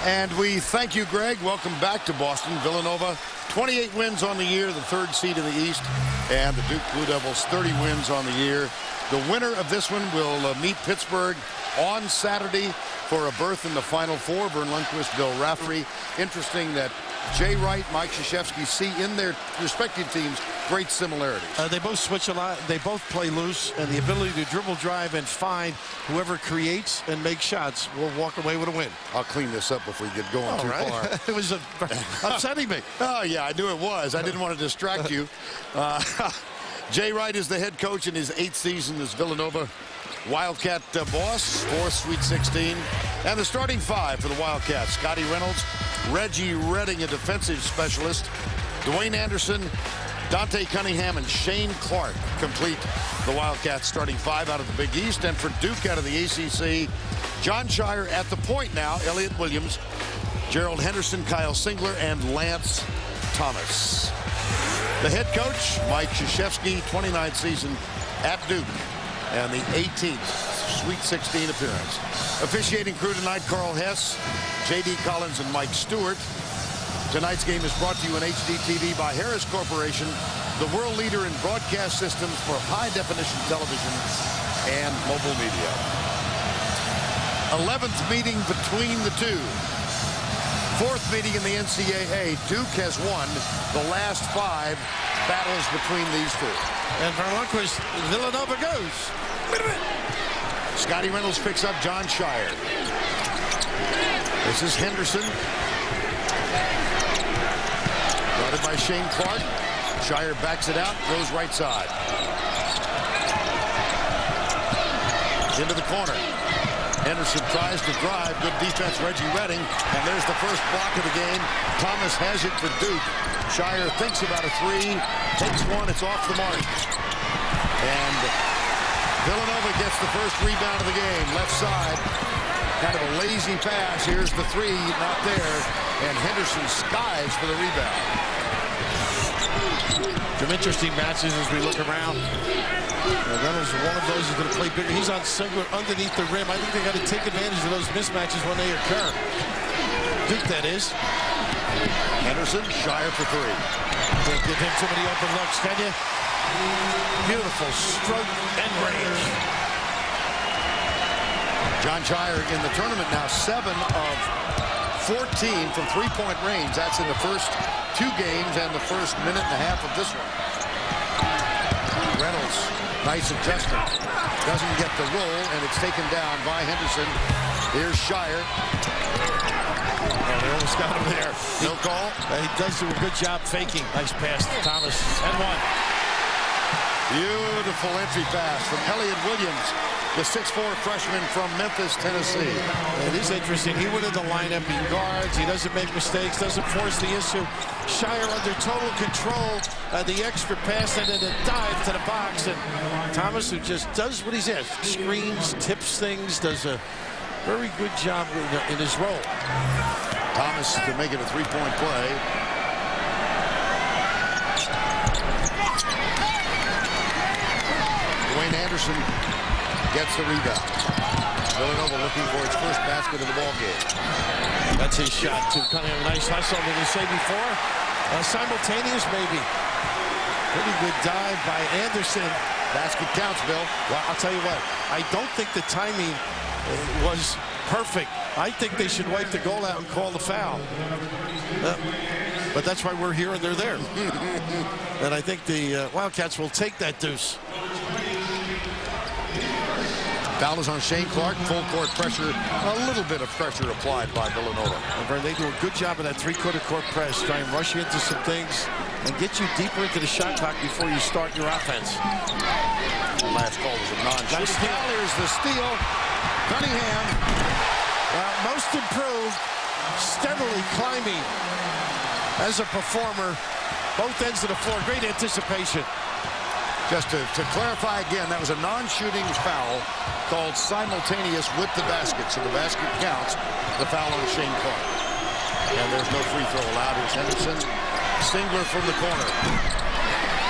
And we thank you, Greg. Welcome back to Boston. Villanova, 28 wins on the year, the 3rd seed in the East. And the Duke Blue Devils, 30 wins on the year. The winner of this one will meet Pittsburgh on Saturday for a berth in the Final Four. Vern Lundquist, Bill Raftery. Interesting that Jay Wright, Mike Krzyzewski see in their respective teams great similarities. They both switch a lot. They both play loose, and the ability to dribble, drive, and find whoever creates and makes shots will walk away with a win. I'll clean this up if we get going too far. It was upsetting me. Oh, yeah, I knew it was. I didn't want to distract you. Jay Wright is the head coach in his 8th season as Villanova Wildcat boss, 4th Sweet 16. And the starting 5 for the Wildcats: Scotty Reynolds, Reggie Redding, a defensive specialist, Dwayne Anderson, Dante Cunningham, and Shane Clark complete the Wildcats starting 5 out of the Big East. And for Duke out of the ACC, John Shire at the point now, Elliott Williams, Gerald Henderson, Kyle Singler, and Lance Thomas. The head coach, Mike Krzyzewski, 29th season at Duke, and the 18th Sweet 16 appearance. Officiating crew tonight: Carl Hess, J.D. Collins, and Mike Stewart. Tonight's game is brought to you in HDTV by Harris Corporation, the world leader in broadcast systems for high-definition television and mobile media. 11th meeting between the two. 4th meeting in the NCAA. Duke has won the last 5 battles between these two. And for Lundquist, Villanova goes. Scotty Reynolds picks up John Shire. This is Henderson. Guarded by Shane Clark. Shire backs it out, goes right side. Into the corner. Henderson tries to drive. Good defense, Reggie Redding. And there's the first block of the game. Thomas has it for Duke. Shire thinks about a 3. Takes one. It's off the mark. And Villanova gets the first rebound of the game. Left side. Kind of a lazy pass. Here's the 3. Not there. And Henderson skies for the rebound. Some interesting matches as we look around. Reynolds, one of those, is going to play bigger. He's on Singler underneath the rim. I think they got to take advantage of those mismatches when they occur. Duke, that is. Henderson, Shire for 3. Can't give him too many open looks, can you? Beautiful stroke and range. John Shire in the tournament now 7 of 14 from 3-point range. That's in the first 2 games and the first minute and a half of this one. Reynolds, nice adjustment. Doesn't get the roll, and it's taken down by Henderson. Here's Shire. Oh, they almost got him there. No call. He does do a good job faking. Nice pass to Thomas. And 1. Beautiful entry pass from Elliott Williams, the 6'4" freshman from Memphis, Tennessee. It is interesting. He went in the lineup. He guards. He doesn't make mistakes. Doesn't force the issue. Shire under total control. The extra pass and then a dive to the box. And Thomas, who just does what he's asked. Screens, tips things, does a very good job in his role. Thomas to make it a 3-point play. Dwayne Anderson gets the rebound. Villanova looking for its first basket of the ball game. That's his shot, too. Kind of a nice hustle. Did we say before? Simultaneous, maybe. Pretty good dive by Anderson. Basket counts, Bill. Well, I'll tell you what. I don't think the timing was perfect. I think they should wipe the goal out and call the foul. But that's why we're here and they're there. And I think the Wildcats will take that deuce. Foul is on Shane Clark. Full court pressure. A little bit of pressure applied by Villanova. And they do a good job of that 3-quarter court press. Try and rush you into some things and get you deeper into the shot clock before you start your offense. The last call was a non-shooting. Nice steal. Here's the steal. Cunningham. Most improved. Steadily climbing as a performer. Both ends of the floor. Great anticipation. Just to clarify again, that was a non-shooting foul called simultaneous with the basket. So the basket counts. The foul on Shane Clark. And there's no free throw allowed. Here's Henderson. Singler from the corner.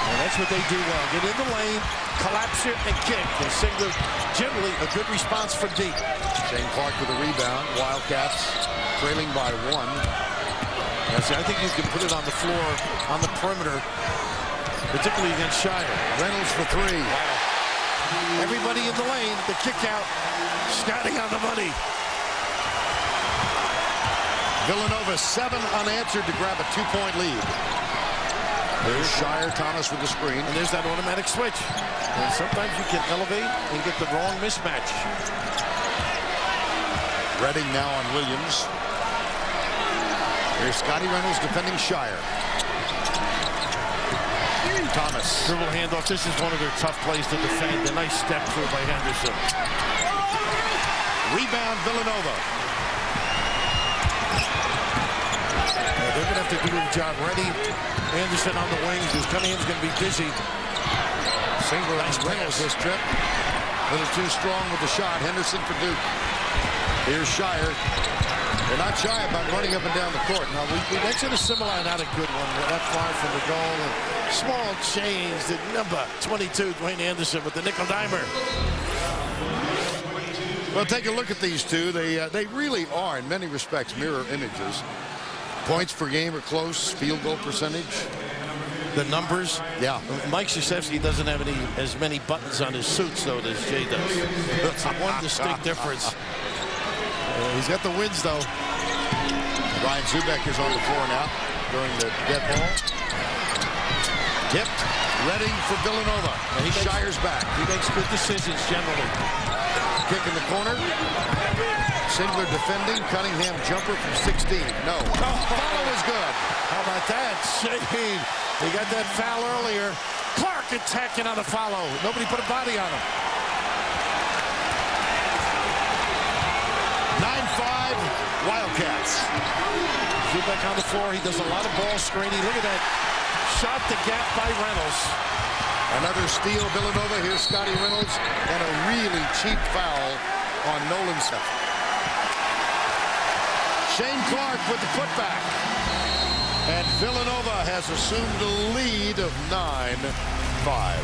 And that's what they do well. Get in the lane, collapse it, and kick. And Singler, generally, a good response from deep. Shane Clark with a rebound. Wildcats trailing by 1. Yeah, see, I think you can put it on the floor, on the perimeter, particularly against Shire. Reynolds for 3. Wow. Everybody in the lane, the kick out. Scotty on the money. Villanova 7 unanswered to grab a 2-point lead. There's Shire, Thomas with the screen. And there's that automatic switch. And sometimes you can elevate and get the wrong mismatch. Redding now on Williams. Here's Scotty Reynolds defending Shire. Thomas. Dribble handoff. This is one of their tough plays to defend. A nice step through by Henderson. Rebound Villanova. They're going to have to do their job. Ready. Anderson on the wings. Cunningham's going to be busy. Singler nice Reynolds this trip. A little too strong with the shot. Henderson for Duke. Here's Shire. They're not shy about running up and down the court. Now, we mentioned a similar, not a good one. That far from the goal. And small change. The number 22, Dwayne Anderson with the nickel dimer. Well, take a look at these two. They really are, in many respects, mirror images. Points per game are close. Field goal percentage. The numbers. Yeah. Mike Krzyzewski doesn't have as many buttons on his suits, though, as Jay does. That's one distinct difference. He's got the wins, though. Ryan Zubek is on the floor now during the dead ball. Tipped. Redding for Villanova. And Shire's back. He makes good decisions generally. Kick in the corner. Singler defending. Cunningham jumper from 16. No. Follow is good. How about that? Shane. He got that foul earlier. Clark attacking on the follow. Nobody put a body on him. 9-5 Wildcats. Zubek on the floor. He does a lot of ball screening. Look at that. Shot the gap by Reynolds. Another steal, Villanova. Here's Scotty Reynolds. And a really cheap foul on Nolan Smith. Shane Clark with the putback. And Villanova has assumed a lead of 9-5.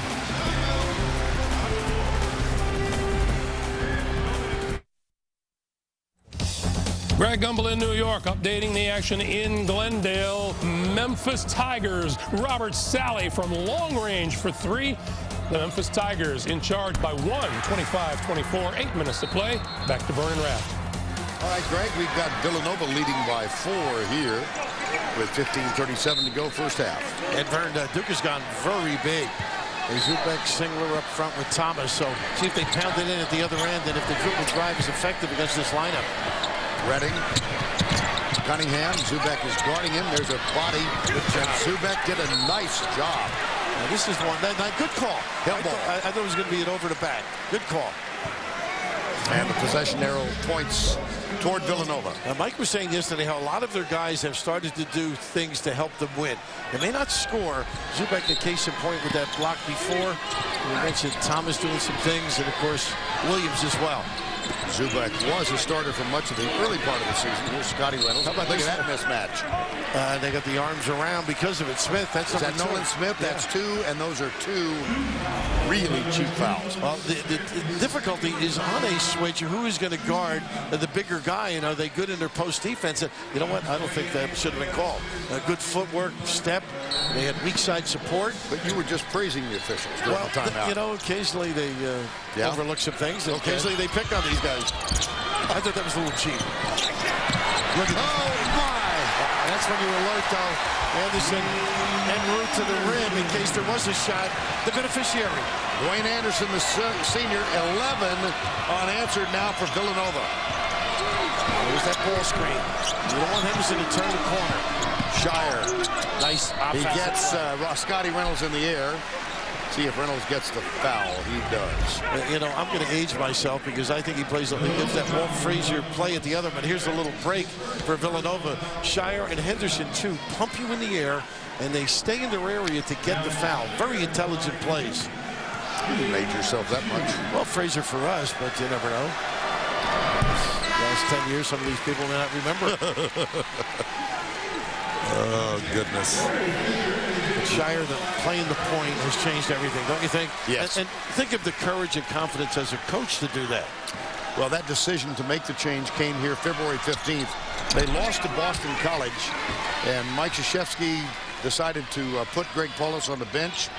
Greg Gumbel in New York, updating the action in Glendale. Memphis Tigers. Robert Sally from long range for 3. The Memphis Tigers in charge by 1, 25-24, 8 minutes to play. Back to Vernon Raft. All right, Greg, we've got Villanova leading by 4 here with 15:37 to go first half. And Vern, Duke has gone very big. Zubek, Singler up front with Thomas. So see if they pound it in at the other end and if the dribble drive is effective against this lineup. Redding. Cunningham. Zubek is guarding him. There's a body. Zubek did a nice job. Now this is one. Good call. I thought it was going to be an over the back. Good call. And the possession arrow points toward Villanova. Now, Mike was saying yesterday how a lot of their guys have started to do things to help them win. They may not score. Zubek, the case in point with that block before. We mentioned Thomas doing some things, and of course Williams as well. Zubek was a starter for much of the early part of the season. Here's Scotty Reynolds. How about look at that mismatch? They got the arms around because of it. Smith, that's that Nolan Smith. Yeah. That's 2, and those are 2 really cheap fouls. Well, the difficulty is on a switch. Who is going to guard the bigger guy, and are they good in their post defense? And you know what? I don't think that should have been called. Good footwork, step. They had weak side support. But you were just praising the officials during the timeout. You know, occasionally they overlook some things, and occasionally they pick on these guys. I thought that was a little cheap. Look at my! That's when you alert, though. Anderson en route to the rim in case there was a shot. The beneficiary. Dwayne Anderson, the senior, 11 unanswered now for Villanova. There's that ball screen. You don't want Henderson to turn the corner. Shire. Nice. He gets Scotty Reynolds in the air. See if Reynolds gets the foul. He does. You know, I'm going to age myself because I think he plays. He gives that Walt Frazier play at the other. But here's a little break for Villanova. Shire and Henderson too pump you in the air, and they stay in their area to get the foul. Very intelligent plays. You didn't age yourself that much. Well, Frazier for us, but you never know. Last 10 years, some of these people may not remember. Oh goodness. Shire, playing the point has changed everything, don't you think? Yes. And think of the courage and confidence as a coach to do that. Well, that decision to make the change came here February 15th. They lost to Boston College, and Mike Krzyzewski decided to put Greg Paulus on the bench.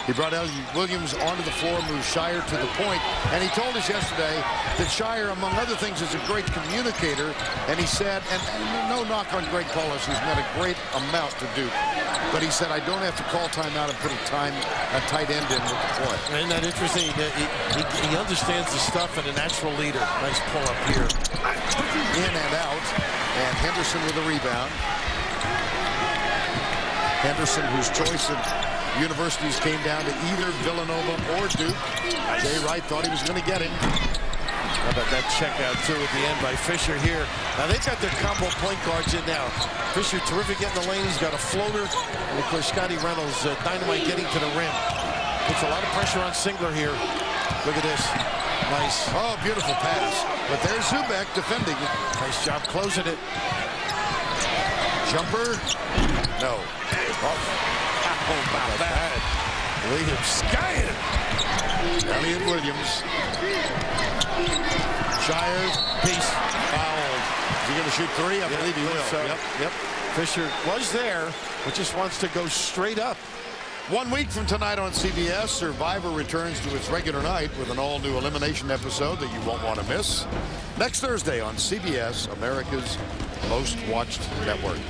He brought Elliott Williams onto the floor, moved Shire to the point, and he told us yesterday that Shire, among other things, is a great communicator. And he said, and no knock on Greg Paulus, who's meant a great amount to Duke, but he said, I don't have to call timeout and put a tight end in with the play. Isn't that interesting? He understands the stuff and a natural leader. Nice pull up here. In and out, and Henderson with a rebound. Henderson, whose choice of universities came down to either Villanova or Duke. Jay Wright thought he was going to get him. How about that check out, too, at the end by Fisher here. Now, they've got their combo point guards in now. Fisher, terrific getting the lane. He's got a floater. And, of course, Scotty Reynolds, dynamite getting to the rim. Puts a lot of pressure on Singler here. Look at this. Nice. Oh, beautiful pass. But there's Zubek defending it. Nice job closing it. Jumper. No. Oh, about that. Williams skying. Elliott Williams. Shire. Piece. Fouled. Is he going to shoot three? I believe he will. So, Yep. Fisher was there, but just wants to go straight up. 1 week from tonight on CBS, Survivor returns to its regular night with an all-new elimination episode that you won't want to miss. Next Thursday on CBS, America's most watched network.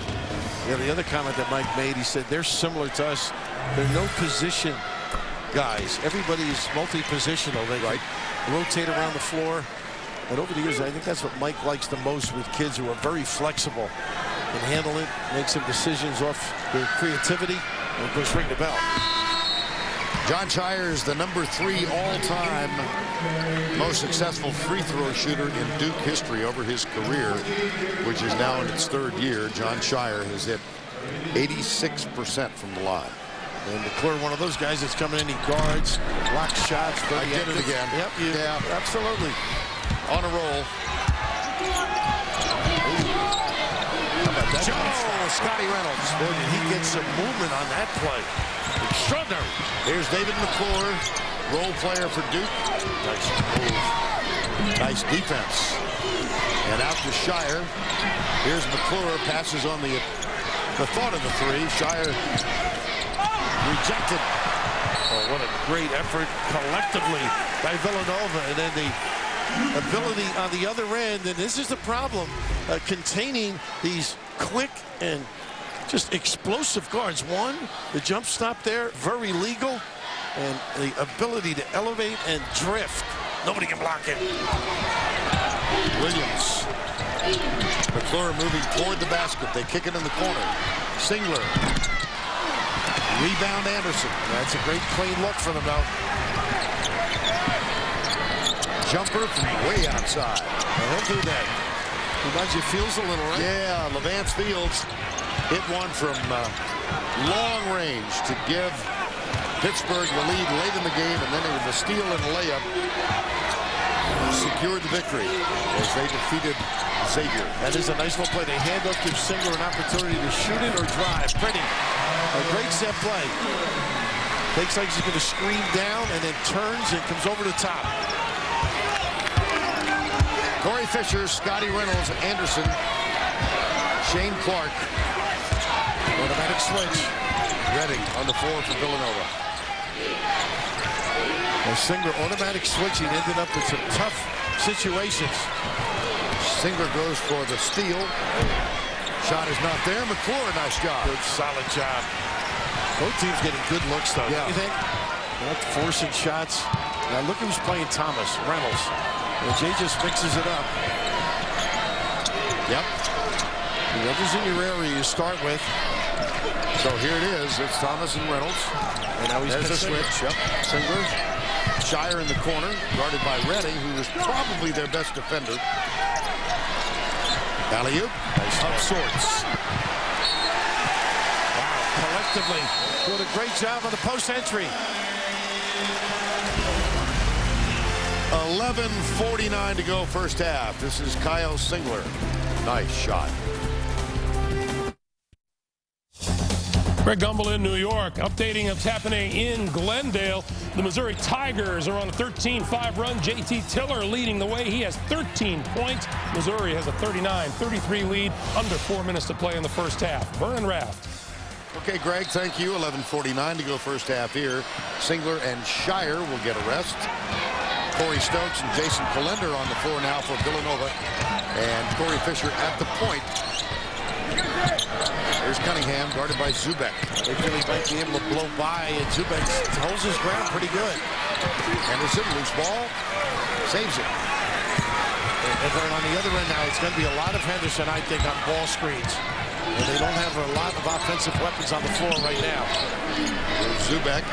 Yeah, the other comment that Mike made, he said they're similar to us. They're no position guys. Everybody is multi-positional. They rotate around the floor. And over the years, I think that's what Mike likes the most with kids who are very flexible, can handle it, make some decisions off their creativity, and of course ring the bell. Jon Scheyer is the #3 all-time most successful free throw shooter in Duke history over his career, which is now in its 3rd year. Jon Scheyer has hit 86% from the line. And McClure, one of those guys that's coming in, he guards, blocks shots. I did it again. Yep, yeah, absolutely. On a roll. Scotty Reynolds. Boy, did he get some movement on that play. Extraordinary. Here's David McClure, role player for Duke. Nice move. Nice defense. And out to Shire. Here's McClure, passes on the thought of the three. Shire rejected. Oh, what a great effort collectively by Villanova. And then the ability on the other end, and this is the problem, containing these quick and just explosive guards. One, the jump stop there, very legal, and the ability to elevate and drift. Nobody can block it. Williams. McClure moving toward the basket. They kick it in the corner. Singler. Rebound Anderson. That's a great clean look for them, though. Jumper from way outside. Well, he'll do that. Reminds you, Fields a little, right? Yeah, Levance Fields hit one from long range to give Pittsburgh the lead late in the game, and then it was a steal and layup secured the victory as they defeated Xavier. That is a nice little play. They hand up, give Singler an opportunity to shoot it or drive. Pretty. A great set play. Takes like he's going to screen down and then turns and comes over the top. Corey Fisher, Scotty Reynolds, Anderson, Shane Clark. Automatic switch. Redding on the floor for Villanova. Well, Singler automatic switching ended up with some tough situations. Singler goes for the steal. Shot is not there. McClure, nice job. Good, solid job. Both teams getting good looks, though. Yeah. What do you think? Not forcing shots. Now look who's playing Thomas, Reynolds. Well, Jay just mixes it up. Yep. Whoever's in your area you start with. So here it is. It's Thomas and Reynolds. And now he's There's a switch. Yep. Singler. Shire in the corner, guarded by Redding, who is probably their best defender. Alley-oop. Nice of sorts. Wow. Collectively doing a great job on the post entry. 11:49 to go first half. This is Kyle Singler. Nice shot. Greg Gumbel in New York, updating what's happening in Glendale. The Missouri Tigers are on a 13-5 run. JT Tiller leading the way. He has 13 points. Missouri has a 39-33 lead. Under 4 minutes to play in the first half. Vernon Raft. Okay, Greg, thank you. 11:49 to go first half here. Singler and Shire will get a rest. Corey Stokes and Jason Kalender on the floor now for Villanova. And Corey Fisher at the point. There's Cunningham, guarded by Zubek. They really might be able to blow by, and Zubek holds his ground pretty good. Henderson, loose ball, saves it. And then on the other end now, it's going to be a lot of Henderson, I think, on ball screens. And they don't have a lot of offensive weapons on the floor right now. There's Zubek.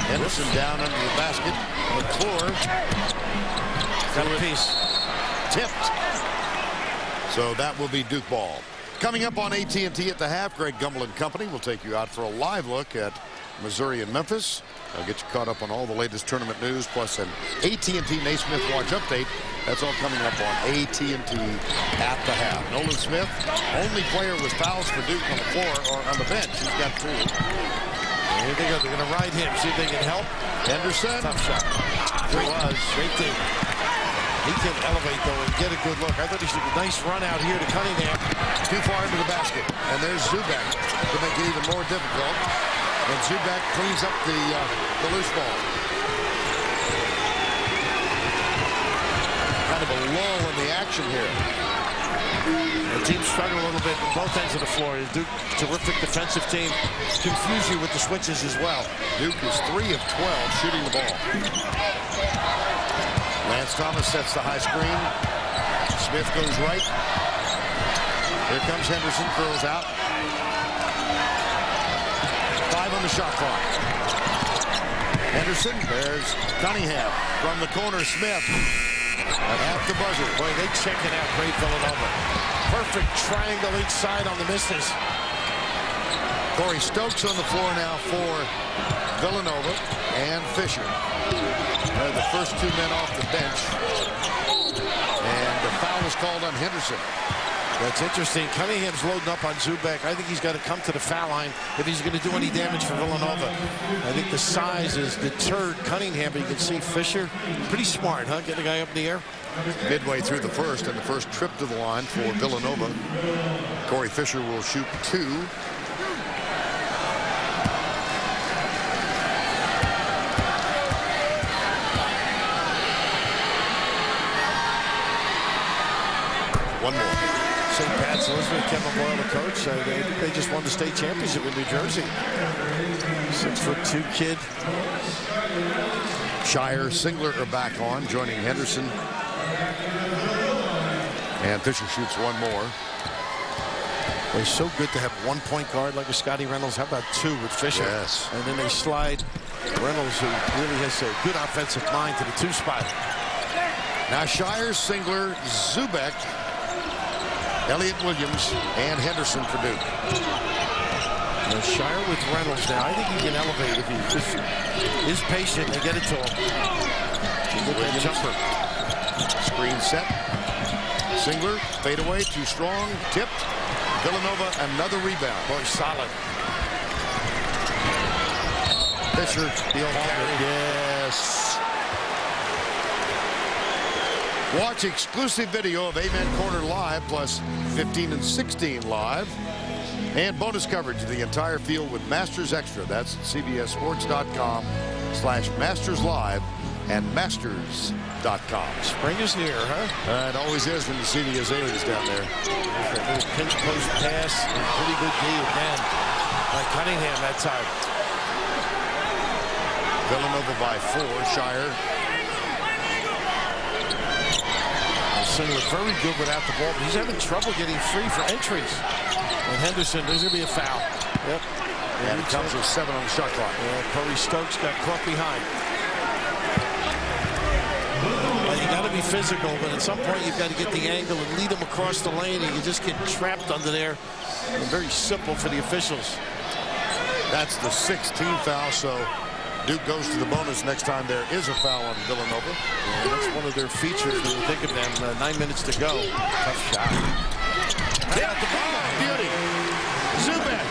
Henderson down under the basket. McClure. Got a piece. Tipped. So that will be Duke ball. Coming up on AT&T at the half, Greg Gumbel and company will take you out for a live look at Missouri and Memphis. I'll get you caught up on all the latest tournament news, plus an AT&T Naismith Watch update. That's all coming up on AT&T at the half. Nolan Smith, only player with fouls for Duke on the floor or on the bench. He's got 2. Here they go. They're going to ride him. See if they can help. Henderson. Tough shot. Great thing. He can elevate, though, and get a good look. I thought he should have a nice run out here to Cunningham. Too far into the basket. And there's Zubek to make it even more difficult. And Zubek cleans up the loose ball. Kind of a lull in the action here. The team struggle a little bit on both ends of the floor. Duke, terrific defensive team. Confuse you with the switches as well. Duke is 3 of 12 shooting the ball. Lance Thomas sets the high screen. Smith goes right. Here comes Henderson, throws out. 5 on the shot clock. Henderson, there's Cunningham. From the corner, Smith. At the buzzer. Boy, they check it out. Great Villanova. Perfect triangle each side on the misses. Corey Stokes on the floor now for Villanova and Fisher. They're the first 2 men off the bench. And the foul is called on Henderson. That's interesting. Cunningham's loading up on Zubek. I think he's got to come to the foul line if he's going to do any damage for Villanova. I think the size has deterred Cunningham, but you can see Fisher, pretty smart, huh? Get the guy up in the air. Midway through the first and the first trip to the line for Villanova. Corey Fisher will shoot 2. One more. St. Pat's Elizabeth, Kevin Boyle, the coach. They just won the state championship in New Jersey. 6'2" kid. Shire, Singler are back on, joining Henderson. And Fisher shoots 1 more. Well, it's so good to have 1 point guard like a Scotty Reynolds. How about 2 with Fisher? Yes. And then they slide Reynolds, who really has a good offensive mind, to the 2 spot. Now Shire, Singler, Zubek, Elliott Williams, and Henderson for Duke. Now Shire with Reynolds now. I think he can elevate if he just is patient and get it to him. Williams. Jumper. Screen set. Singler, fade away, too strong, tipped. Villanova, another rebound. Boy, solid. Fisher, the old carry. Yes. Watch exclusive video of Amen Corner Live, plus 15 and 16 live. And bonus coverage of the entire field with Masters Extra. That's CBSSports.com/Masters Live and Masters.com. Spring is near, huh? It always is when you see the azaleas down there. That little pinch post pass and pretty good D again by Cunningham that time. Villanova by 4. Shire. Singler very good without the ball, but he's having trouble getting free for entries. And Henderson, there's going to be a foul. Yep. And it comes with 7 on the shot clock. Corey Stokes got caught behind. Well, you got to be physical, but at some point you've got to get the angle and lead him across the lane, and you just get trapped under there. And very simple for the officials. That's the 16th foul, so Duke goes to the bonus next time there is a foul on Villanova. And that's one of their features when you think of them. 9 minutes to go. Tough shot. Hit the ball. Beauty. Zubek.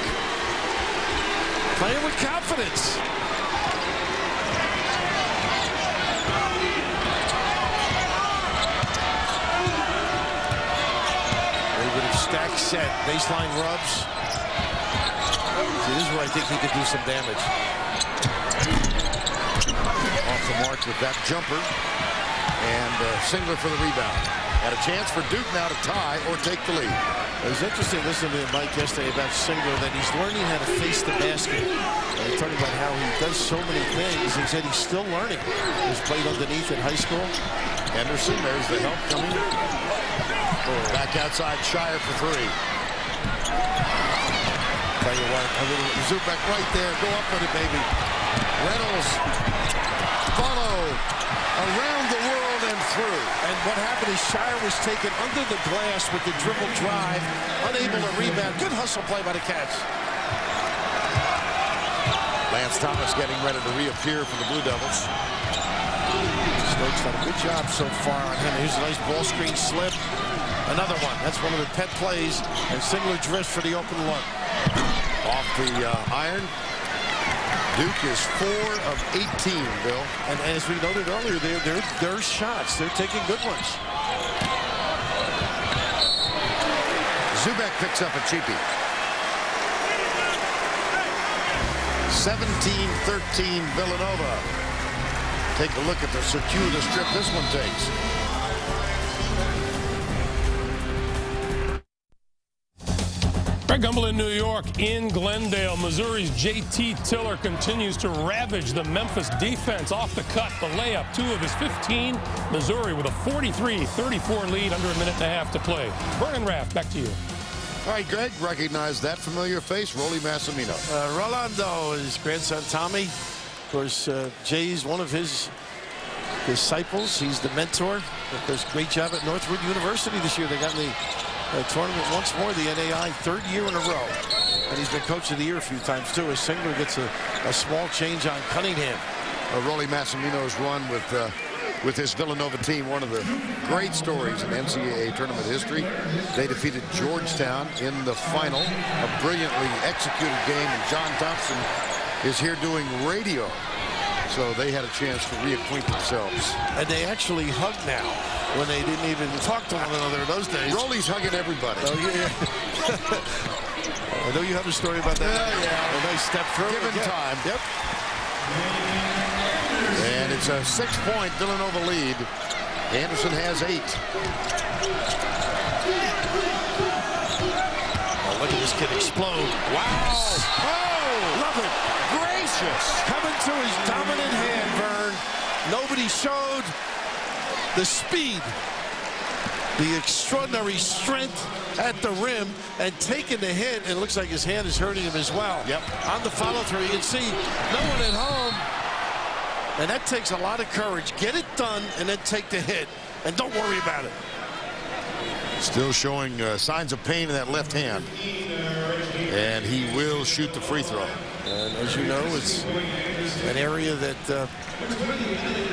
Playing with confidence. Stack set, baseline rubs. See, this is where I think he could do some damage. Off the mark with that jumper. And Singler for the rebound. Had a chance for Duke now to tie or take the lead. It was interesting listening to Mike yesterday about Singler, that he's learning how to face the basket. And he's talking about how he does so many things. He said he's still learning. He's played underneath in high school. Henderson, there's the help coming. Back outside, Shire for three. Tell you what, a little Zubak right there. Go up with it, baby. Reynolds. Follow. Around the world and through. And what happened is Shire was taken under the glass with the dribble drive, unable to rebound. Good hustle play by the Cats. Lance Thomas getting ready to reappear for the Blue Devils. Stokes done a good job so far on him. Here's a nice ball screen slip. Another one. That's one of the pet plays. And Singler drifts for the open look. Off the iron. Duke is 4 of 18, Bill. And as we noted earlier, they're shots. They're taking good ones. Zubak picks up a cheapie. 17-13 Villanova. Take a look at the circuitous trip this one takes. Greg Gumbel in New York. In Glendale, Missouri's J.T. Tiller continues to ravage the Memphis defense. Off the cut, the layup, 2 of his 15. Missouri with a 43-34 lead, under a minute and a half to play. Vernon Raft, back to you. All right, Greg, recognize that familiar face, Rolly Massimino. Rolando, his grandson Tommy. Of course, Jay's one of his disciples. He's the mentor. Does a great job at Northwood University this year. They got in the tournament once more, the NAI, 3rd year in a row. And he's been coach of the year a few times, too, as Singler gets a small change on Cunningham. Rolly Massimino's run with his Villanova team, one of the great stories in NCAA tournament history. They defeated Georgetown in the final, a brilliantly executed game, and John Thompson is here doing radio. So they had a chance to reacquaint themselves. And they actually hug now, when they didn't even talk to one another in those days. Rolly's hugging everybody. Oh, yeah. I know you have a story about that. Yeah. A nice step through. Given time. Yep. And it's a 6-point Villanova lead. Anderson has 8. Oh, look at this kid explode. Wow. Oh, love it. Gracious. Coming to his dominant hand, Vern. Nobody showed the speed, the extraordinary strength at the rim, and taking the hit. And it looks like his hand is hurting him as well. Yep. On the follow-through, you can see no one at home. And that takes a lot of courage. Get it done and then take the hit. And don't worry about it. Still showing signs of pain in that left hand. And he will shoot the free throw. And as you know, it's an area that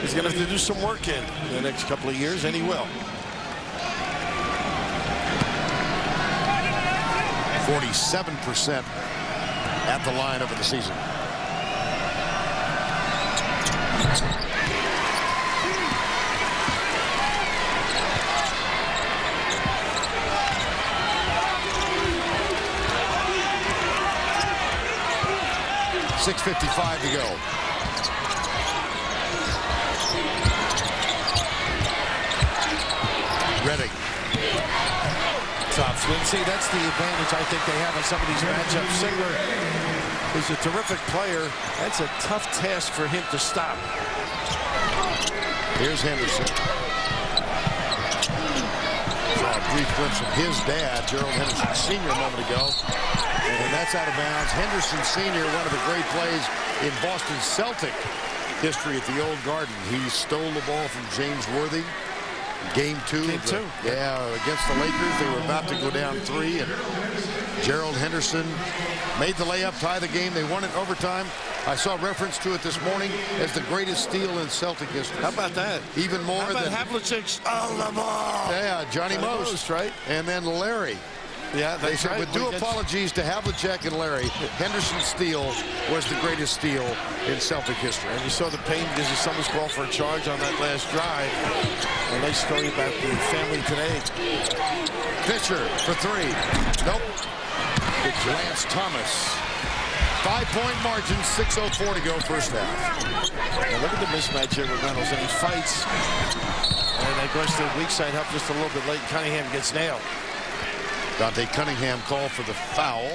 he's going to have to do some work in the next couple of years, and he will. 47% at the line over the season. .6:55 to go. Redding. Tough. See, that's the advantage I think they have in some of these matchups. Singler is a terrific player. That's a tough task for him to stop. Here's Henderson. Saw a brief glimpse of his dad, Gerald Henderson Sr. a moment ago. And that's out of bounds. Henderson Sr., one of the great plays in Boston Celtic history at the Old Garden. He stole the ball from James Worthy. Game 2. Yeah, against the Lakers. They were about to go down 3. And Gerald Henderson made the layup, tie the game. They won it overtime. I saw reference to it this morning as the greatest steal in Celtic history. How about that? Even more than Havlicek's on the ball. Yeah, Johnny Most, right? And then Larry. Yeah, They that's said, right. with due apologies to Havlicek and Larry, Henderson's steal was the greatest steal in Celtic history. And you saw the pain because the Summers called for a charge on that last drive. A nice story about the family today. Fisher for three. Nope. It's Lance Thomas. 5-point margin, 6:04 to go first half. Now look at the mismatch here with Reynolds, and he fights. And of course the weak side helped just a little bit late. Cunningham gets nailed. Dante Cunningham called for the foul.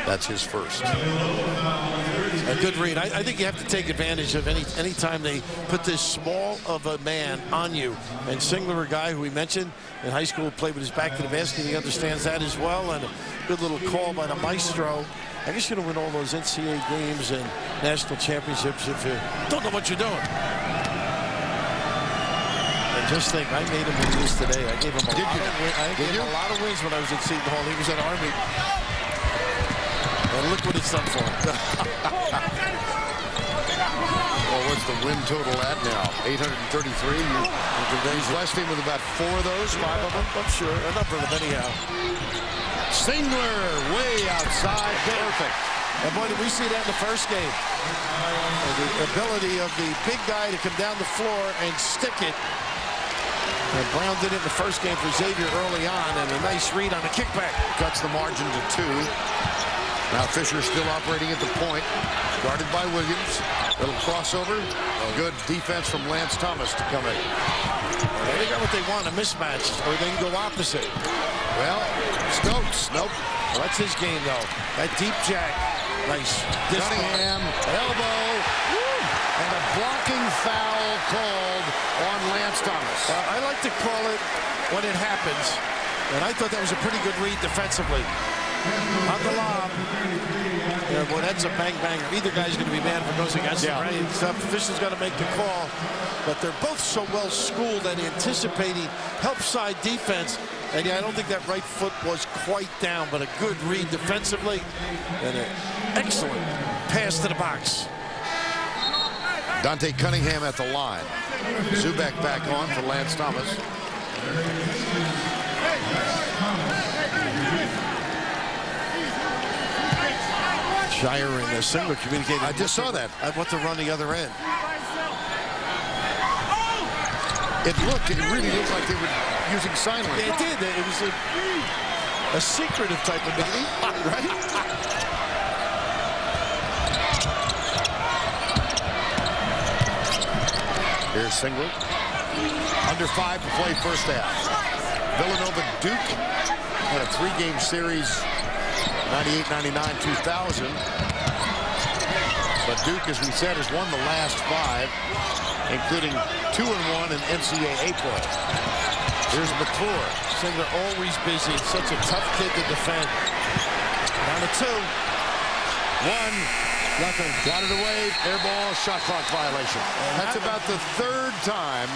That's his first. A good read. I think you have to take advantage of any time they put this small of a man on you. And Singler, a guy who we mentioned in high school, played with his back to the basket. He understands that as well. And a good little call by the maestro. I guess you're going to win all those NCAA games and national championships if you don't know what you're doing. And just think, I made him lose today. I gave him a lot of wins when I was at Seton Hall. He was at Army. And look what it's done for him. Well, what's the win total at now? 833. He's blessed him with about 4 of those, 5 of them. I'm sure. A number of them anyhow. Singler way outside. Perfect. And boy, did we see that in the first game. And the ability of the big guy to come down the floor and stick it. And Brown did it in the first game for Xavier early on, and a nice read on the kickback. Cuts the margin to 2. Now Fisher still operating at the point, guarded by Williams. Little crossover. Good defense from Lance Thomas to come in. Well, they got what they want, a mismatch, or they can go opposite. Well, Stokes, nope. Well, that's his game, though. That deep jack. Nice. Cunningham, elbow, and a blocking foul called on Lance Thomas. I like to call it when it happens, and I thought that was a pretty good read defensively. On the lob. Yeah, boy, that's a bang-banger. Either guy's going to be mad if it goes against him, right? Fisher's got to make the call. But they're both so well-schooled at anticipating help-side defense. And, yeah, I don't think that right foot was quite down, but a good read defensively. And an excellent pass to the box. Dante Cunningham at the line. Zubak back on for Lance Thomas. Shire and Singler communicated. I just saw that. I want to run the other end. It really looked like they were using sign language. It did. It was a secretive type of meeting, right? Here's Singler. Under 5 to play first half. Villanova Duke had a 3-game series. 98, 99, 2000. But Duke, as we said, has won the last 5, including 2-1 in NCAA play. Here's McClure. Singler always busy. Such a tough kid to defend. Down to 2. 1. Nothing. Got it away. Air ball. Shot clock violation. That's about the 3rd time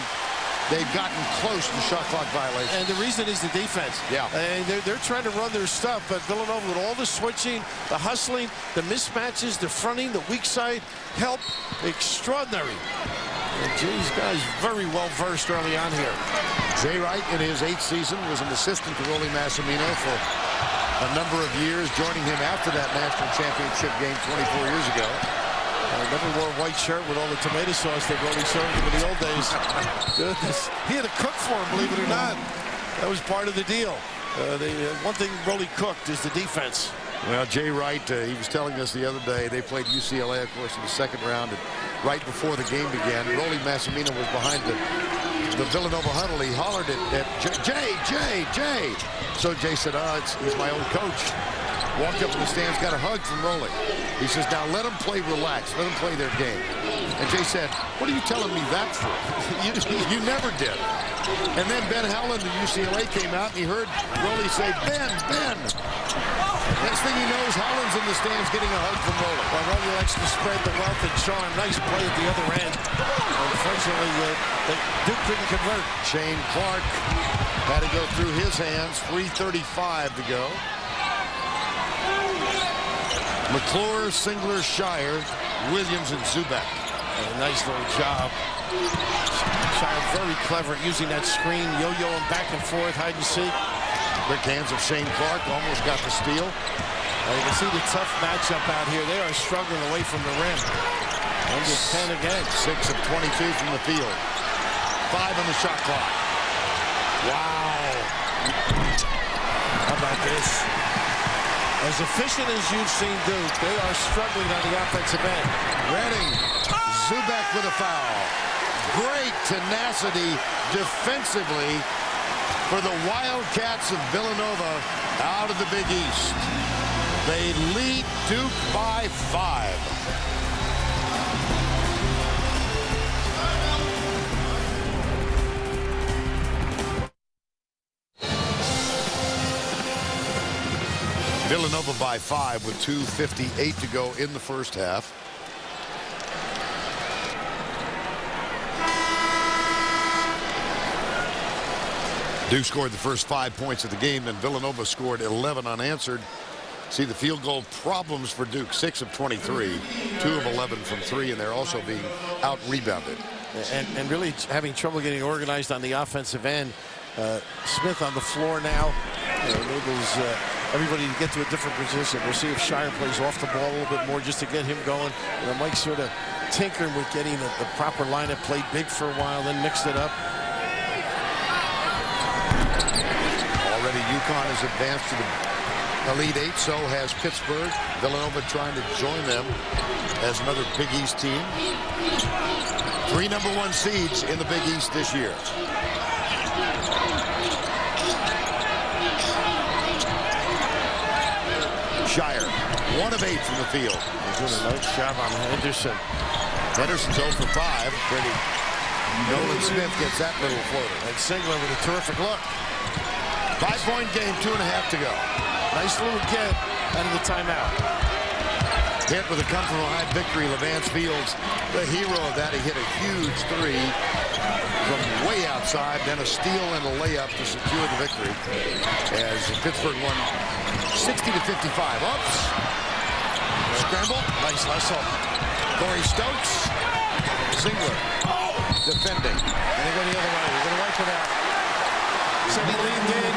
they've gotten close to shot clock violation. And the reason is the defense. Yeah. And they're trying to run their stuff, but Villanova with all the switching, the hustling, the mismatches, the fronting, the weak side, help, extraordinary. And geez, guys, very well versed early on here. Jay Wright, in his 8th season, was an assistant to Rollie Massimino for a number of years, joining him after that national championship game 24 years ago. I never wore a white shirt with all the tomato sauce that Rollie served him in the old days. Goodness. He had to cook for him, believe it or not. That was part of the deal. One thing Rollie cooked is the defense. Well, Jay Wright, he was telling us the other day, they played UCLA, of course, in the 2nd round, and right before the game began, Rollie Massimino was behind the Villanova huddle. He hollered at Jay. So Jay said, he's my old coach. Walked up in the stands, got a hug from Rollie. He says, now let them play relaxed. Let them play their game. And Jay said, what are you telling me that for? you never did. And then Ben Howland of UCLA came out, and he heard Rollie say, Ben. Next thing he knows, Howland's in the stands getting a hug from Rollie. Well, Rollie likes to spread the wealth and charm. Nice play at the other end. Unfortunately, Duke couldn't convert. Shane Clark had to go through his hands. 3:35 to go. McClure, Singler, Shire, Williams, and Zubak. A nice little job. Shire very clever at using that screen, yo-yoing back and forth, hide and seek. Quick hands of Shane Clark, almost got the steal. You can see the tough matchup out here. They are struggling away from the rim. Under 10 again. 6 of 22 from the field. 5 on the shot clock. Wow. How about this? As efficient as you've seen Duke, they are struggling on the offensive end. Redding. Zubak with a foul. Great tenacity defensively for the Wildcats of Villanova out of the Big East. They lead Duke by 5. Villanova by 5 with 2:58 to go in the first half. Duke scored the first 5 points of the game, and Villanova scored 11 unanswered. See the field goal problems for Duke. 6 of 23, 2 of 11 from 3, and they're also being out-rebounded. And really having trouble getting organized on the offensive end. Smith on the floor now. Enables everybody to get to a different position. We'll see if Shire plays off the ball a little bit more just to get him going. Mike sort of tinkering with getting the proper lineup. Played big for a while, then mixed it up. Already UConn has advanced to the Elite Eight. So has Pittsburgh. Villanova trying to join them as another Big East team. 3 #1 seeds in the Big East this year. Shire, 1 of 8 from the field. He's doing a nice job on Henderson. Henderson's 0 for 5. Pretty. Nolan Smith gets that little floater. And Singler with a terrific look. 5-point game, 2.5 to go. Nice little get out of the timeout. Hit with a come-from-behind victory. Levance Fields, the hero of that. He hit a huge 3 from way outside, then a steal and a layup to secure the victory as Pittsburgh won 60-55. Oops. Scramble. Nice hustle. Corey Stokes. Singler. Defending. And they go the other way. They're going to wipe it out. So he leaned in.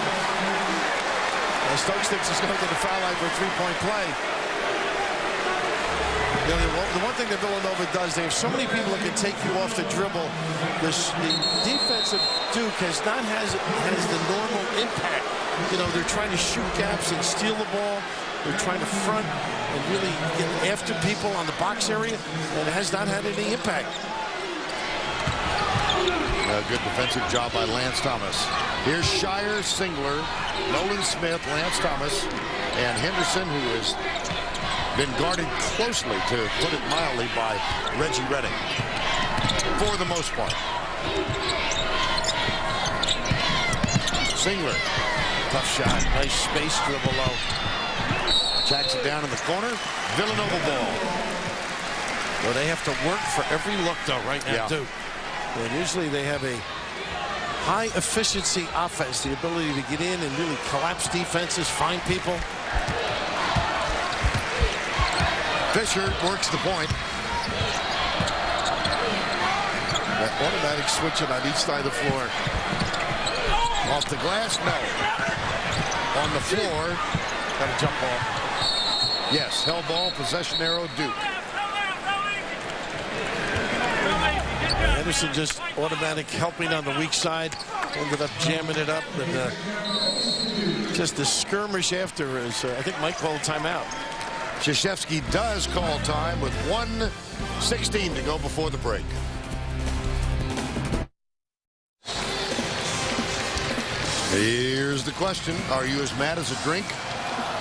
Stokes thinks he's going to get a foul line for a 3-point play. The one thing that Villanova does, they have so many people that can take you off the dribble. The defense of Duke has the normal impact. They're trying to shoot gaps and steal the ball. They're trying to front and really get after people on the box area, and it has not had any impact. A good defensive job by Lance Thomas. Here's Shire, Singler, Nolan Smith, Lance Thomas, and Henderson, who has been guarded closely, to put it mildly, by Reggie Redding for the most part. Singler. Tough shot. Nice space dribble low. Jacks it down in the corner. Villanova ball. Well, they have to work for every look, though, right now, too. And usually they have a high-efficiency offense, the ability to get in and really collapse defenses, find people. Fisher works the point. That automatic switching on each side of the floor. Off the glass, no. On the floor. Got a jump ball. Yes, hell ball, possession arrow, Duke. Henderson just automatic helping on the weak side. Ended up jamming it up. And just the skirmish after is, I think Mike called timeout. Krzyzewski does call time with 1:16 to go before the break. Here's the question. Are you as mad as a drink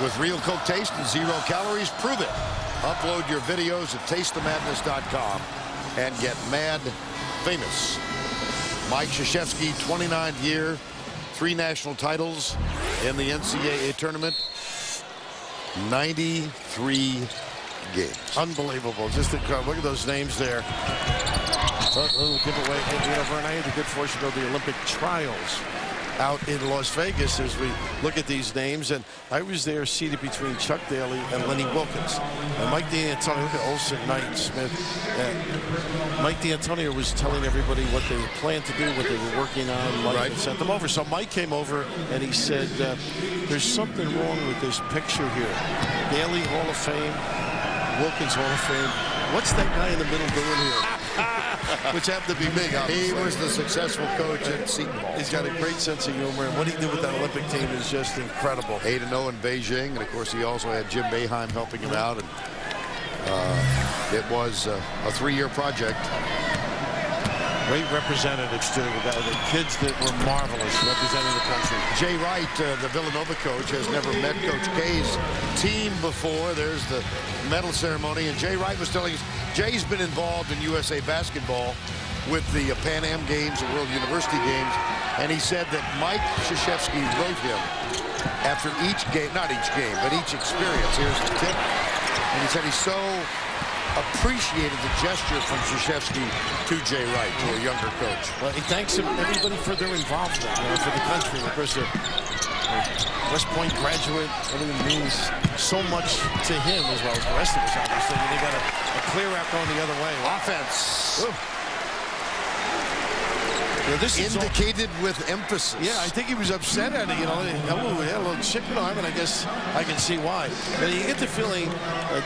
with real Coke taste and 0 calories? Prove it. Upload your videos at tastethemadness.com and get mad famous. Mike Krzyzewski, 29th year, 3 national titles in the NCAA tournament. 93 games. Unbelievable. Just incredible. Look at those names there. A little giveaway. Vernon had the good fortune to go to the Olympic trials out in Las Vegas as we look at these names. And I was there seated between Chuck Daly and Lenny Wilkins. And Mike D'Antonio, look at Olsen, Knight, Smith. Mike D'Antonio was telling everybody what they planned to do, what they were working on. Mike sent them over. So Mike came over and he said, there's something wrong with this picture here. Daly, Hall of Fame, Wilkins, Hall of Fame. What's that guy in the middle doing here? Which happened to be me. He was the successful coach at Seton Hall. He's got a great sense of humor, and what he did with that Olympic team is just incredible. 8-0 in Beijing, and of course he also had Jim Boeheim helping him out. And it was a 3-year project. Great representatives, too. The kids that were marvelous representing the country. Jay Wright, the Villanova coach, has never met Coach K's team before. There's the medal ceremony. And Jay Wright was telling us, Jay's been involved in USA basketball with the Pan Am Games and World University Games. And he said that Mike Krzyzewski wrote him after each game, not each game, but each experience. Here's the tip. And he said he so appreciated the gesture from Krzyzewski to Jay Wright, to a younger coach. Well, he thanks everybody for their involvement, for the country. Of course, a West Point graduate, everything means so much to him as well as the rest of us, obviously. They got a clear out going the other way. Offense. Ooh. Yeah, this indicated with emphasis. Yeah, I think he was upset at it. You know, he had a little chicken arm, and I guess I can see why. But you get the feeling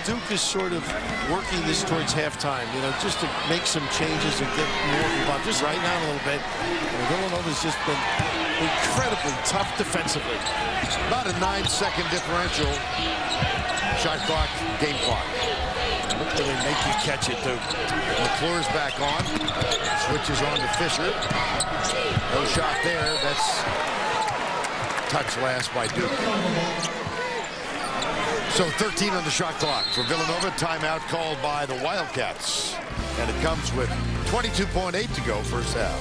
Duke is sort of working this towards halftime, you know, just to make some changes and get more involved, just right now a little bit. Villanova's just been incredibly tough defensively. About a 9-second differential. Shot clock, game clock. Look where they make you catch it, Duke. McClure's back on. Switches on to Fisher. No shot there. That's touch last by Duke. So 13 on the shot clock for Villanova. Timeout called by the Wildcats. And it comes with 22.8 to go first half.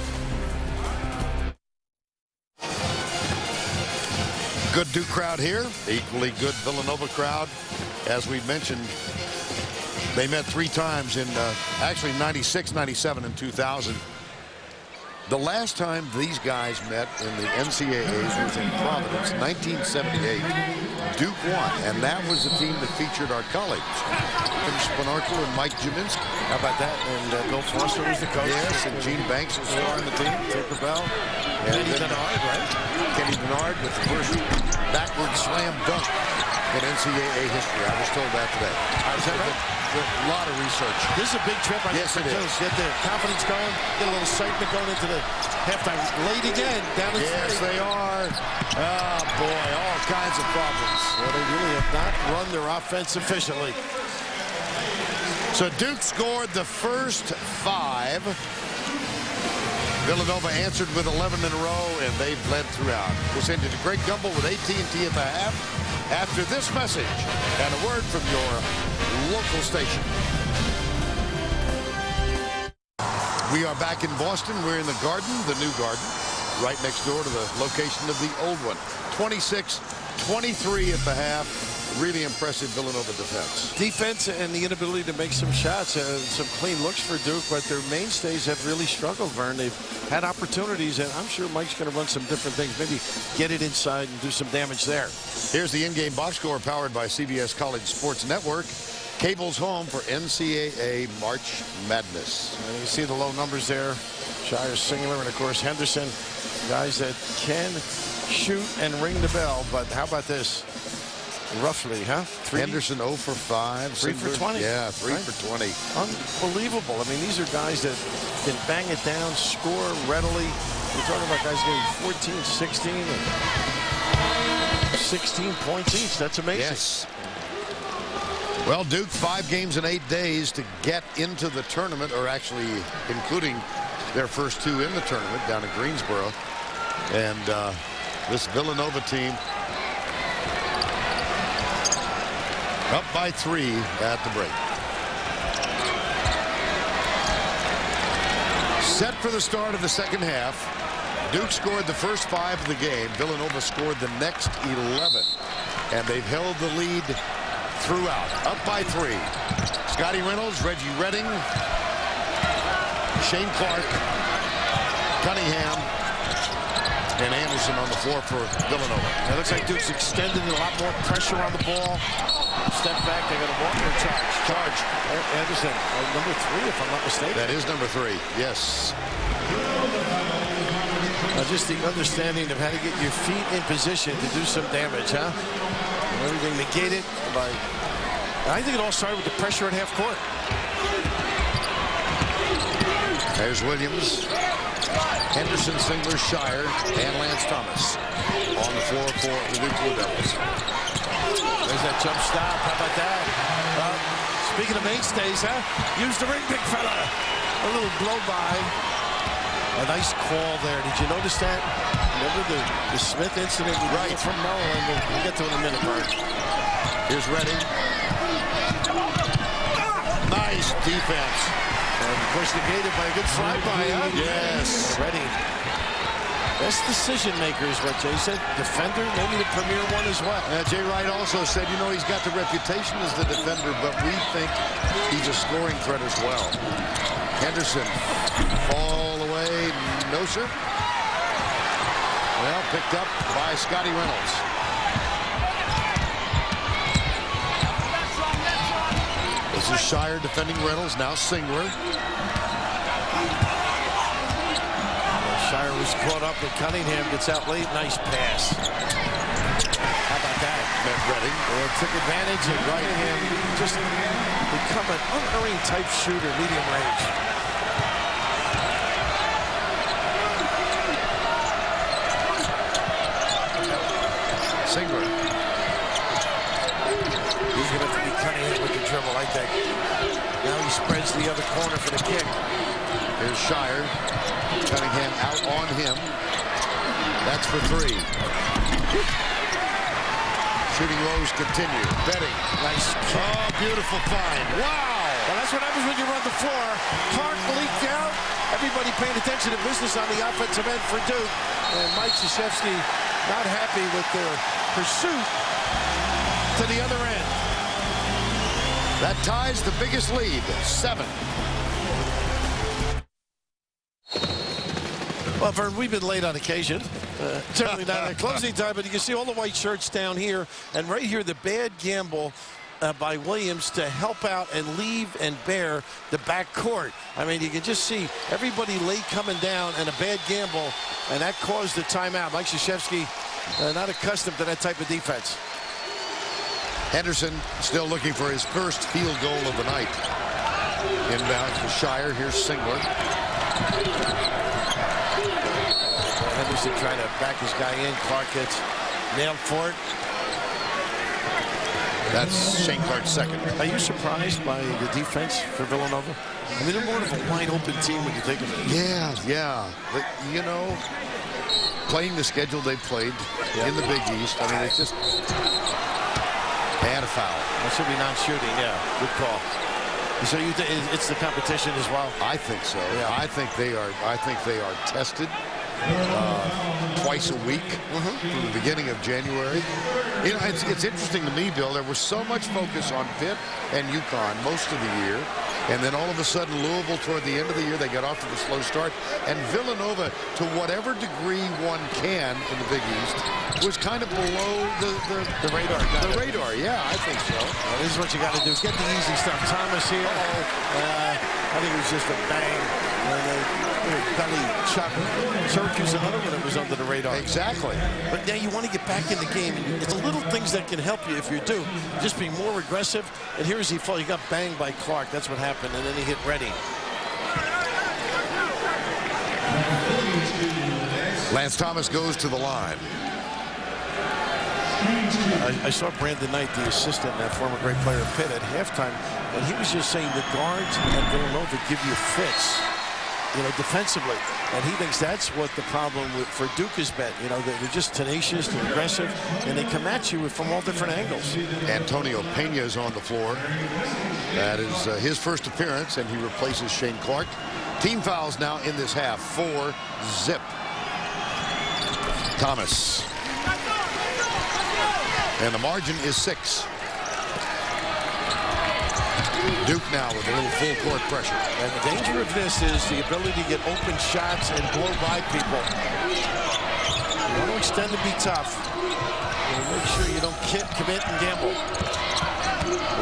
Good Duke crowd here. Equally good Villanova crowd. As we mentioned, they met 3 times in actually 96, 97, and 2000. The last time these guys met in the NCAAs was in Providence, 1978. Duke won, and that was the team that featured our college. Spinarco and Mike Jaminski. How about that? And Bill Foster was the coach. Yes, and Gene Banks was on the team. Tinker Bell. And Kenny Bernard, right? Kenny Bernard with the first backward slam dunk in NCAA history. I was told that today. Is that right? A lot of research. This is a big trip. Yes, it is. Get the confidence going. Get a little excitement going into the halftime. Late again. Down to 3. Yes, they are. Oh, boy. All kinds of problems. Well, they really have not run their offense efficiently. So Duke scored the first 5. Villanova answered with 11 in a row, and they've led throughout. We'll send you to Greg Gumbel with AT&T at the half after this message and a word from your local station. We are back in Boston. We're in the Garden, the new Garden, right next door to the location of the old one. 26-23 at the half. Really impressive Villanova defense. Defense and the inability to make some shots. Some clean looks for Duke, but their mainstays have really struggled, Vern. They've had opportunities, and I'm sure Mike's going to run some different things. Maybe get it inside and do some damage there. Here's the in-game box score powered by CBS College Sports Network. Cable's home for NCAA March Madness. And you can see the low numbers there. Shire singular, and of course Henderson, guys that can shoot and ring the bell. But how about this? Roughly, huh? Henderson 0 for 5. 3 for 20. Yeah, 3 for 20. Unbelievable. I mean, these are guys that can bang it down, score readily. We're talking about guys getting 14, 16, and 16 points each. That's amazing. Yes. Well, Duke, 5 games in 8 days to get into the tournament, or actually including their first 2 in the tournament down in Greensboro. And this Villanova team up by 3 at the break. Set for the start of the second half. Duke scored the first 5 of the game. Villanova scored the next 11. And they've held the lead throughout. Up by 3. Scotty Reynolds, Reggie Redding, Shane Clark, Cunningham, And Anderson on the floor for Villanova. It looks like Duke's extended a lot more pressure on the ball. Step back, they got a walker charge. Charge. Anderson, number 3, if I'm not mistaken. That is number 3, yes. Just the understanding of how to get your feet in position to do some damage, huh? And everything negated by... I think it all started with the pressure at half court. There's Williams, Henderson, Singler, Shire, and Lance Thomas on the floor for the Duke Blue Devils. There's that jump stop. How about that? Speaking of mainstays, huh? Use the ring, big fella. A little blow by. A nice call there. Did you notice that? Remember the Smith incident? Right. From Maryland. We'll get to it in a minute, Bart. Here's Redding. Nice defense. And of course, negated by a good flyby, huh? Yes. Redding. Best decision maker is what Jay said. Defender, maybe the premier one as well. Jay Wright also said, you know, he's got the reputation as the defender, but we think he's a scoring threat as well. Henderson all the way, no sir. Well, picked up by Scotty Reynolds. This is Shire defending Reynolds, now Singler. Shire was caught up, and Cunningham gets out late. Nice pass. How about that? Met Redding. Well, took advantage of Cunningham. Just become an unerring type shooter, medium range. Singler. He's going to have to be Cunningham with the dribble, I think. Now he spreads the other corner for the kick. Here's Shire. Cunningham out on him. That's for 3. Shooting woes continue. Betting. Nice kick. Oh, beautiful find. Wow. Well, that's what happens when you run the floor. Clark leaked out. Everybody paying attention to business on the offensive end for Duke. And Mike Krzyzewski not happy with their pursuit to the other end. That ties the biggest lead, 7. Well, Vern, we've been late on occasion. Certainly not at closing time, but you can see all the white shirts down here. And right here, the bad gamble by Williams to help out and leave and bear the back court. I mean, you can just see everybody late coming down and a bad gamble, and that caused the timeout. Mike Krzyzewski not accustomed to that type of defense. Henderson still looking for his first field goal of the night. Inbound for Shire. Here's Singler. Henderson trying to back his guy in. Clark gets nailed for it. That's Shane Clark's second. Are you surprised by the defense for Villanova? I mean, they're more of a wide-open team when you think of it. Yeah. But, you know, playing the schedule they played in the Big East, I mean, it's just... And a foul. That should be non-shooting, yeah. Good call. So you think it's the competition as well? I think so. Yeah. I think they are tested twice a week from the beginning of January. You know, it's interesting to me, Bill. There was so much focus on Pitt and UConn most of the year, and then all of a sudden Louisville toward the end of the year they got off to the slow start, and Villanova, to whatever degree one can in the Big East, was kind of below The radar. the radar. Yeah, I think so. Well, this is what you got to do. Get the easy stuff. Thomas here. I think it was just a bang. Belly chop. Syracuse, another one that was under the radar. Exactly. But now you want to get back in the game. It's the little things that can help you if you do. Just be more aggressive. And here's he fall. He got banged by Clark. That's what happened. And then he hit Redding. Lance Thomas goes to the line. I saw Brandon Knight, the assistant, that former great player of Pitt, at halftime, and he was just saying the guards at Villanova give you fits, you know, defensively. And he thinks that's what the problem for Duke has been. You know, they're just tenacious, they're aggressive, and they come at you from all different angles. Antonio Pena is on the floor. That is his first appearance, and he replaces Shane Clark. Team fouls now in this half. 4-zip. Thomas. And the margin is 6. Duke now with a little full court pressure. And the danger of this is the ability to get open shots and blow by people. extend and be tough. Make sure you don't commit and gamble.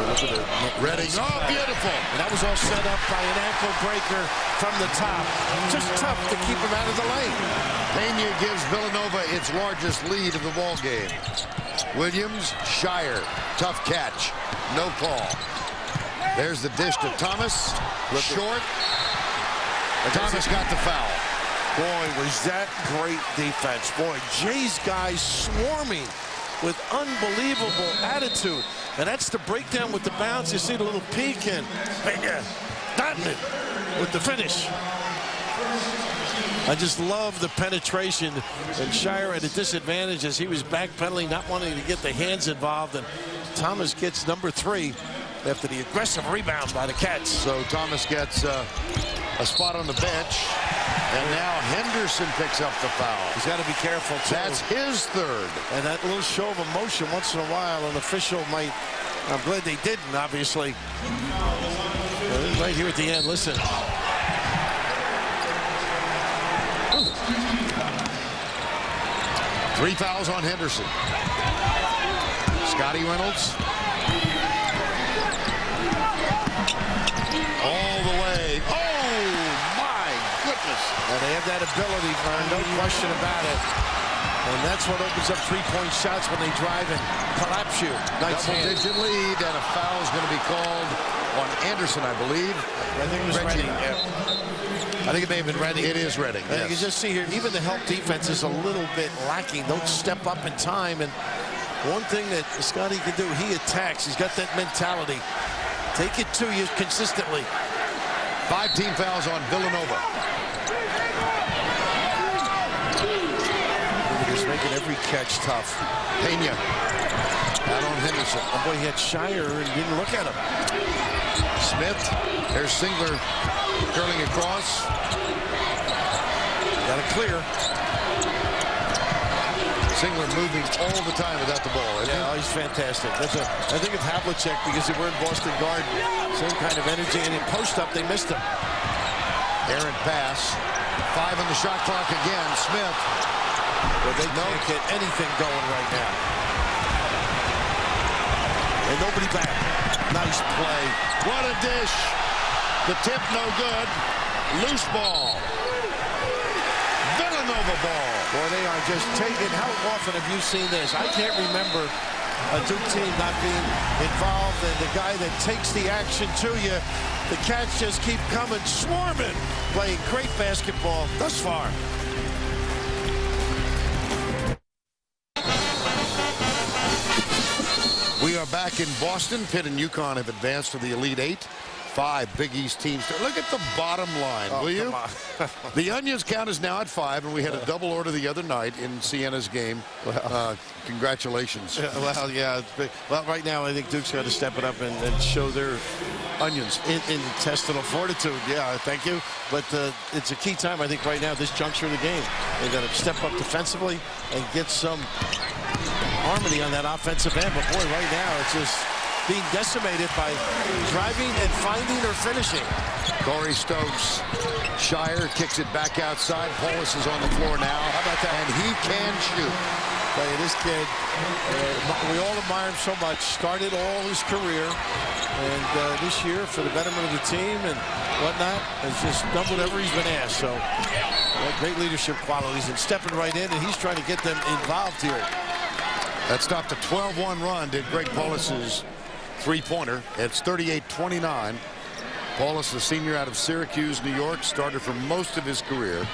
Look at it. Redding. Oh, beautiful. And that was all set up by an ankle breaker from the top. Just tough to keep him out of the lane. Pena gives Villanova its largest lead of the ball game. Williams, Shire, tough catch, no call. There's the dish to Thomas, short. Thomas got the foul. Boy, was that great defense. Boy, Jay's guys swarming with unbelievable attitude. And that's the breakdown with the bounce. You see the little peek and dotting it with the finish. I just love the penetration. And Shire at a disadvantage as he was backpedaling, not wanting to get the hands involved. And Thomas gets number 3 after the aggressive rebound by the Cats. So Thomas gets a spot on the bench. And now Henderson picks up the foul. He's got to be careful, too. That's his 3rd. And that little show of emotion once in a while, an official might... I'm glad they didn't, obviously. Right here at the end, listen. 3 fouls on Henderson. Scotty Reynolds. All the way. Oh, my goodness. And they have that ability, Vern, no question about it. And that's what opens up 3-point shots when they drive and collapse you. Nice double-digit lead, and a foul is going to be called on Anderson, I believe. I think it was Redding. Yeah. I think it may have been Redding. It is Redding, yes. You can just see here, even the help defense is a little bit lacking. Don't step up in time. And one thing that Scotty can do, he attacks. He's got that mentality. Take it to you consistently. 5 team fouls on Villanova. He's making every catch tough. Pena out on Henderson. Oh boy, he had Shire and didn't look at him. Smith. There's Singler curling across. Got it clear. Singler moving all the time without the ball. Yeah, he's fantastic. I think of Havlicek because they were in Boston Garden. Same kind of energy. And in post-up, they missed him. Errant pass. 5 on the shot clock again. Smith. Well, they can't get anything going right now. And nobody back. Nice play. What a dish. The tip no good. Loose ball. Villanova ball. Boy, they are just taking. How often have you seen this? I can't remember a Duke team not being involved, and the guy that takes the action to you, the Cats just keep coming, swarming, playing great basketball thus far. We are back in Boston. Pitt and UConn have advanced to the Elite 8. 5 Big East teams. Look at the bottom line, will you? The Onions count is now at 5, and we had a double order the other night in Sienna's game. Congratulations. Well, yeah. Well, right now, I think Duke's got to step it up and show their Onions intestinal fortitude. Yeah, thank you. But it's a key time, I think, right now, this juncture of the game. They got to step up defensively and get some harmony on that offensive end. But boy, right now, it's just being decimated by driving and finding or finishing. Corey Stokes. Shire kicks it back outside. Paulus is on the floor now. How about that? And he can shoot. Hey, this kid, we all admire him so much. Started all his career. And this year, for the betterment of the team and whatnot, has just done whatever he's been asked. So, great leadership qualities and stepping right in, and he's trying to get them involved here. That stopped a 12-1 run, did Greg Paulus's three-pointer. It's 38-29. Paulus, the senior out of Syracuse, New York, started for most of his career.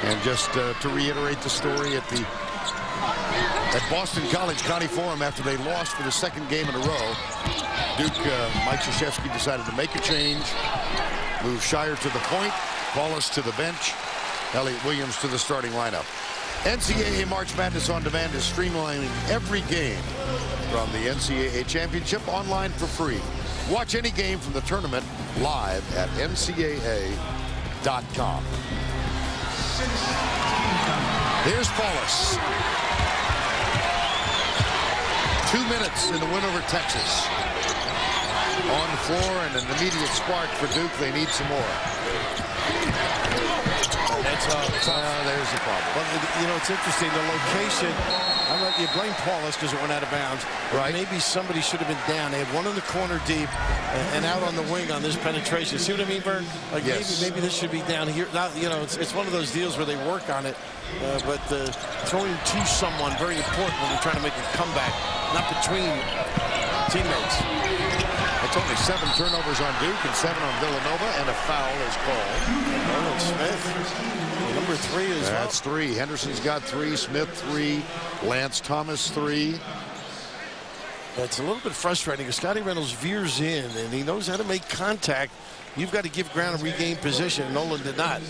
And just to reiterate the story at Boston College County Forum, after they lost for the 2nd game in a row, Duke, Mike Krzyzewski decided to make a change, move Shire to the point, Paulus to the bench, Elliott Williams to the starting lineup. NCAA March Madness On Demand is streamlining every game from the NCAA Championship online for free. Watch any game from the tournament live at ncaa.com. Here's Paulus. 2 minutes in the win over Texas. On the floor and an immediate spark for Duke. They need some more. That's there's the problem. But, you know, it's interesting, the location. You blame Paulus because it went out of bounds. Right. Maybe somebody should have been down. They had one in the corner deep and out on the wing on this penetration. See what I mean, Vern? Like, yes. maybe this should be down here. Now, you know, it's one of those deals where they work on it. But throwing to someone, very important when you're trying to make a comeback, not between teammates. It's only 7 turnovers on Duke and 7 on Villanova, and a foul is called. Nolan Smith, number 3 is That's 3. Henderson's got 3. Smith 3. Lance Thomas 3. It's a little bit frustrating because Scotty Reynolds veers in and he knows how to make contact. You've got to give ground and regain position. Nolan did not.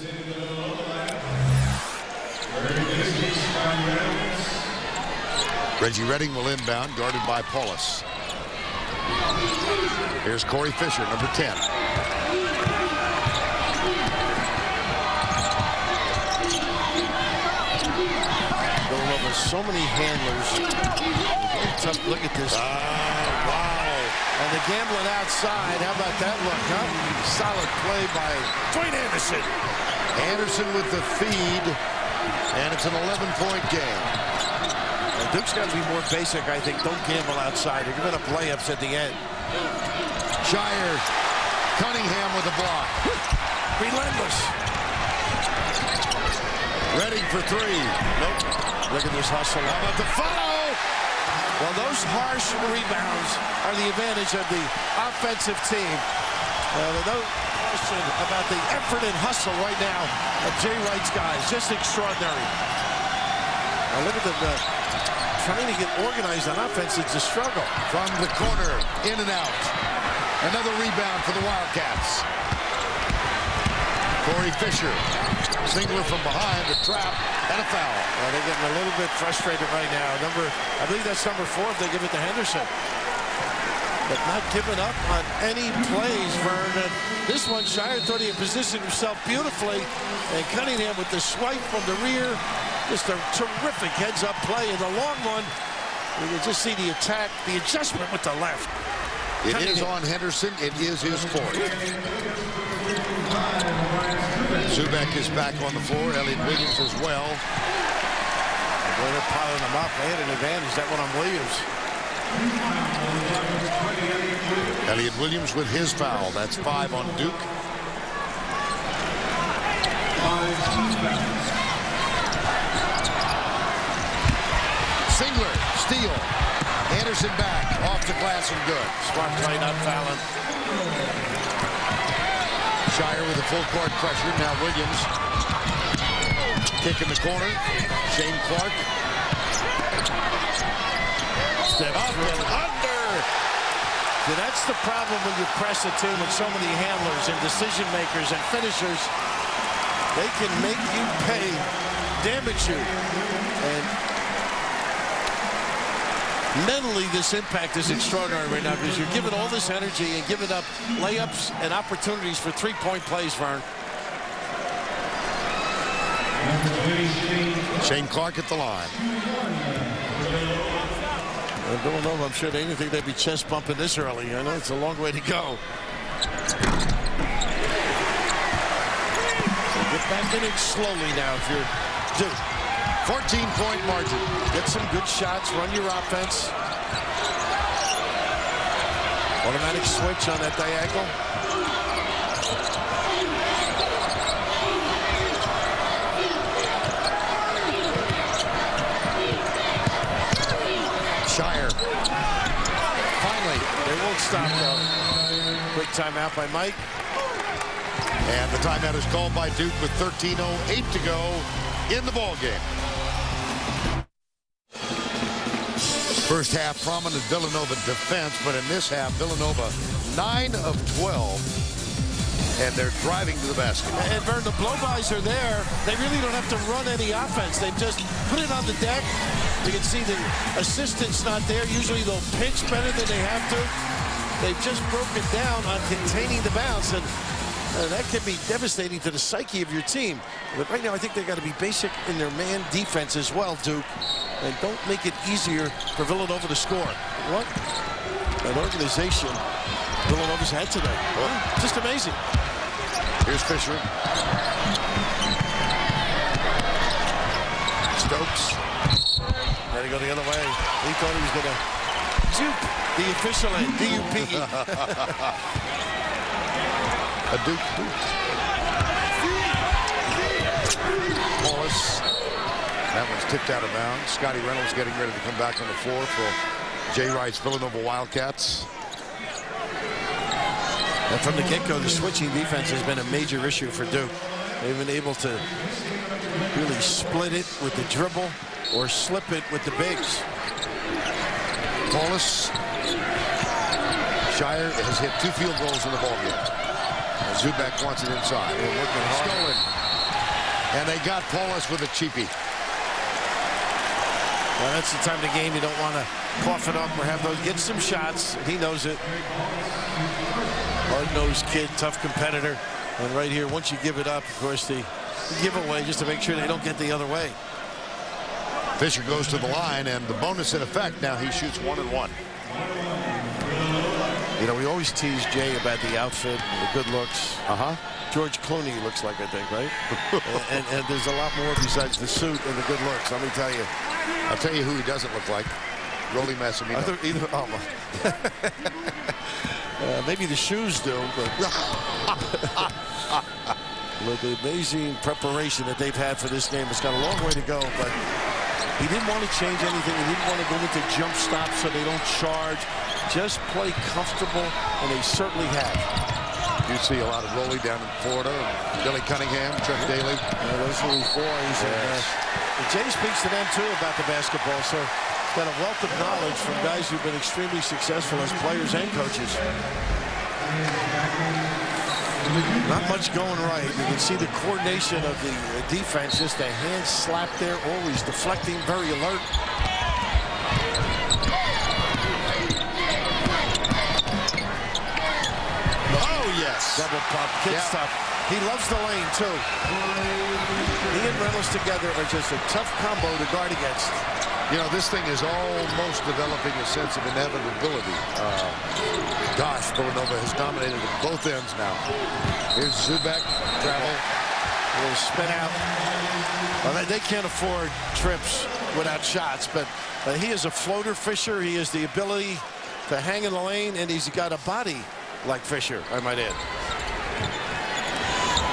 Reggie Redding will inbound, guarded by Paulus. Here's Corey Fisher, number 10. Villanova, so many handlers. Very tough. Look at this. Wow. And the gambling outside. How about that look, huh? Solid play by Dwayne Anderson. Anderson with the feed, and it's an 11-point game. And Duke's got to be more basic, I think. Don't gamble outside. They're giving up layups at the end. Shire, Cunningham with a block. Relentless. Redding for 3. Nope. Look at this hustle. How about the follow? Well, those harsh rebounds are the advantage of the offensive team. No question about the effort and hustle right now of Jay Wright's guys. Just extraordinary. Now look at them trying to get organized on offense. It's a struggle. From the corner, in and out. Another rebound for the Wildcats. Corey Fisher, single from behind, a trap, and a foul. Well, they're getting a little bit frustrated right now. I believe that's number 4 if they give it to Henderson. But not giving up on any plays, Vernon. This one, Shire thought he had positioned himself beautifully. And Cunningham with the swipe from the rear. Just a terrific heads-up play. In the long run, you can just see the attack, the adjustment with the left. It is on Henderson. It is his court. Zubek is back on the floor. Elliot Williams as well. Boy, they're piling them up. They had an advantage. That one on Williams. Elliot Williams with his foul. That's 5 on Duke. Singler, steal. Anderson back, off the glass and good. Smart play, not fouling. Shire with a full court pressure. Now Williams. Kick in the corner. Shane Clark. Step up and under. See, that's the problem when you press a team with so many handlers and decision makers and finishers. They can make you pay, damage you. And mentally, this impact is extraordinary right now because you're giving all this energy and giving up layups and opportunities for 3-point plays, Vern. Shane Clark at the line. And Villanova, I'm sure they didn't think they'd be chest bumping this early. I know it's a long way to go. So get back in it slowly now if you're Duke. 14-point margin. Get some good shots, run your offense. Automatic switch on that diagonal. Shire. Finally. They won't stop though. Quick timeout by Mike. And the timeout is called by Duke with 13:08 to go in the ball game. First half, prominent Villanova defense, but in this half, Villanova 9 of 12, and they're driving to the basket. And Vern, the blow-bys are there. They really don't have to run any offense. They just put it on the deck. You can see the assistant's not there. Usually they'll pitch better than they have to. They've just broken down on containing the bounce, and that can be devastating to the psyche of your team. But right now, I think they've got to be basic in their man defense as well, Duke. And don't make it easier for Villanova to score. What an organization Villanova's had today. Well, just amazing. Here's Fisher. Stokes. Had to go the other way. He thought he was going to juke the official end. D-U-P-E. A Duke. Wallace. That one's tipped out of bounds. Scotty Reynolds getting ready to come back on the floor for Jay Wright's Villanova Wildcats. And from the get-go, the switching defense has been a major issue for Duke. They've been able to really split it with the dribble or slip it with the bigs. Paulus. Shire has hit 2 field goals in the ballgame. Zubak wants it inside. They're working hard. Stolen. And they got Paulus with a cheapie. Well, that's the time of the game you don't want to cough it up or have those. Get some shots. He knows it. Hard-nosed kid, tough competitor. And right here, once you give it up, of course, the giveaway just to make sure they don't get the other way. Fisher goes to the line, and the bonus in effect. Now he shoots 1 and 1. You know, we always tease Jay about the outfit and the good looks. George Clooney looks like, I think, right? and there's a lot more besides the suit and the good looks, let me tell you. I'll tell you who he doesn't look like. Rolly Massimino. Maybe the shoes do, but look, the amazing preparation that they've had for this game. It's got a long way to go, but he didn't want to change anything. He didn't want to go into jump stops so they don't charge. Just play comfortable, and they certainly have. You see a lot of Rolly down in Florida. Billy Cunningham, Chuck Daly. Those are these boys. Yes. And Jay speaks to them, too, about the basketball. So got a wealth of knowledge from guys who've been extremely successful as players and coaches. Not much going right. You can see the coordination of the defense. Just a hand slap there, always deflecting, very alert. Oh, yes. Double pop, kid stuff. He loves the lane, too. He and Reynolds together are just a tough combo to guard against. You know, this thing is almost developing a sense of inevitability. Gosh, Villanova has dominated at both ends now. Here's Zubak, travel. A little spin out. Well, they can't afford trips without shots, but he is a floater Fisher. He has the ability to hang in the lane, and he's got a body like Fisher, I might add.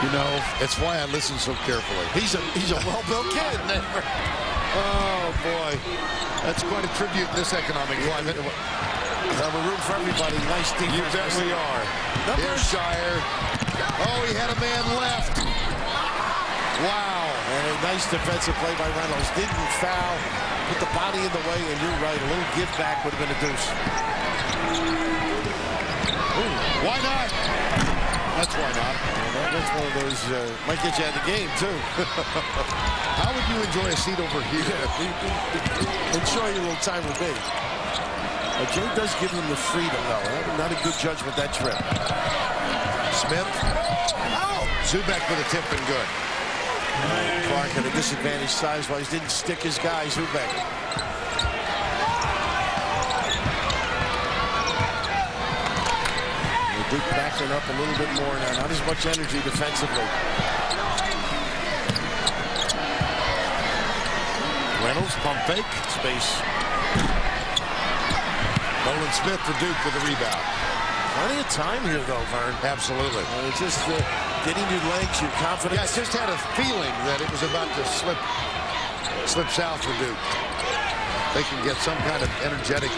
You know, it's why I listen so carefully. He's a well-built kid. Oh, boy. That's quite a tribute in this economic climate. We're rooting for everybody. Nice defense. You bet we are. Here's Shire. Oh, he had a man left. Wow. And a nice defensive play by Reynolds. Didn't foul. Put the body in the way, and you're right. A little give back would have been a deuce. Ooh, why not? That's why not. That's one of those, might get you out of the game, too. How would you enjoy a seat over here? Enjoy your little time with me. Jay does give him the freedom, though. Not a good judgment that trip. Smith. Oh! Zubak with a tip and good. Clark at a disadvantage size-wise. Didn't stick his guy, Zubak. Duke backing up a little bit more now. Not as much energy defensively. Reynolds, pump fake. Space. Nolan Smith for Duke with the rebound. Plenty of time here, though, Vern. Absolutely. It's just getting your legs, your confidence. Yeah, I just had a feeling that it was about to slip south for Duke. They can get some kind of energetic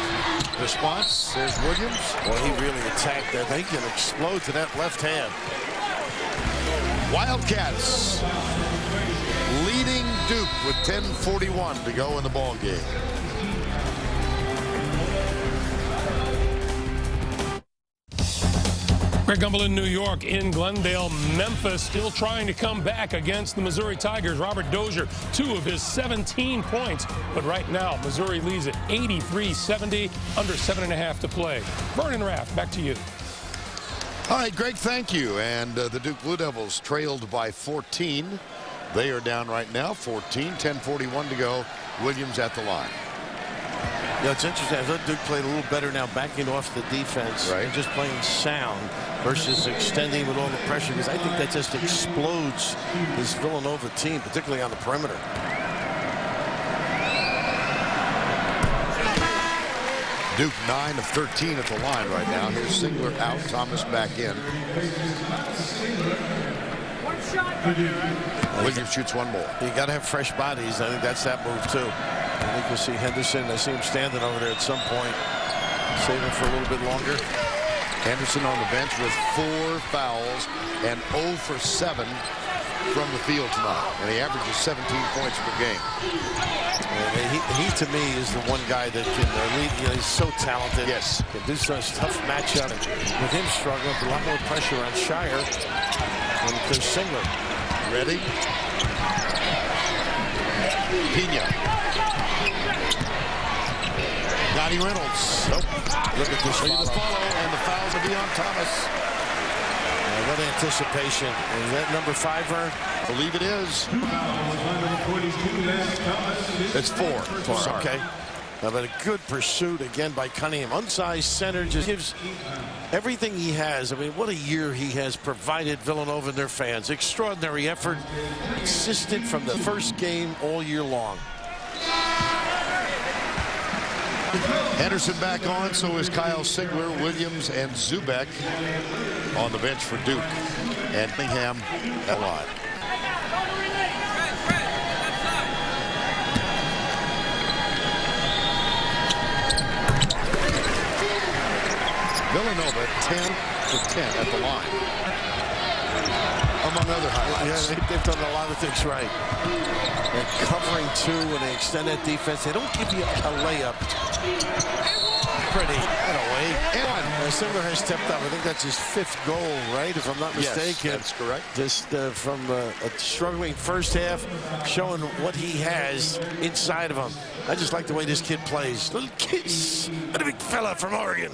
response. There's Williams. Well, he really attacked that. They can explode to that left hand. Wildcats leading Duke with 10:41 to go in the ball game. Greg Gumbel in New York. In Glendale, Memphis still trying to come back against the Missouri Tigers. Robert Dozier, 2 of his 17 points. But right now, Missouri leads at 83-70, under 7.5 to play. Vernon Raff, back to you. All right, Greg, thank you. And the Duke Blue Devils trailed by 14. They are down right now, 14, 10:41 to go. Williams at the line. Yeah, it's interesting. I thought Duke played a little better now, backing off the defense, right, and just playing sound versus extending with all the pressure, because I think that just explodes this Villanova team, particularly on the perimeter. Duke 9 of 13 at the line right now. Here's Singler out, Thomas back in. Williams shoots one more. You got to have fresh bodies. I think that's that move too. I think you'll see Henderson. I see him standing over there at some point. Save him for a little bit longer. Henderson on the bench with 4 fouls and 0 for 7 from the field tonight. And he averages 17 points per game. He to me is the one guy that can lead. You know, he's so talented. Yes. Can do such tough matchup. With him struggling, a lot more pressure on Shire than Chris Singler. Ready? Pena. Scotty Reynolds. Nope. Look at this follow. The follow, and the fouls will be on Thomas. What anticipation. Is that number 5, Vern? I believe it is. It's 4. Sorry. Okay. But a good pursuit again by Cunningham. Unsized center, just gives everything he has. I mean, what a year he has provided Villanova and their fans. Extraordinary effort. Consistent from the first game all year long. Henderson back on, so is Kyle Singler, Williams, and Zubek on the bench for Duke. And Cunningham a lot. Villanova 10 for 10 at the line. Among other highlights. Yeah, they've done a lot of things right. They're covering 2 when they extend that defense. They don't give you a layup. Pretty. Away. And Singler has stepped up. I think that's his 5th goal, right? If I'm not mistaken. Yes, that's correct. Just from a struggling first half, showing what he has inside of him. I just like the way this kid plays. Little kids. What a big fella from Oregon.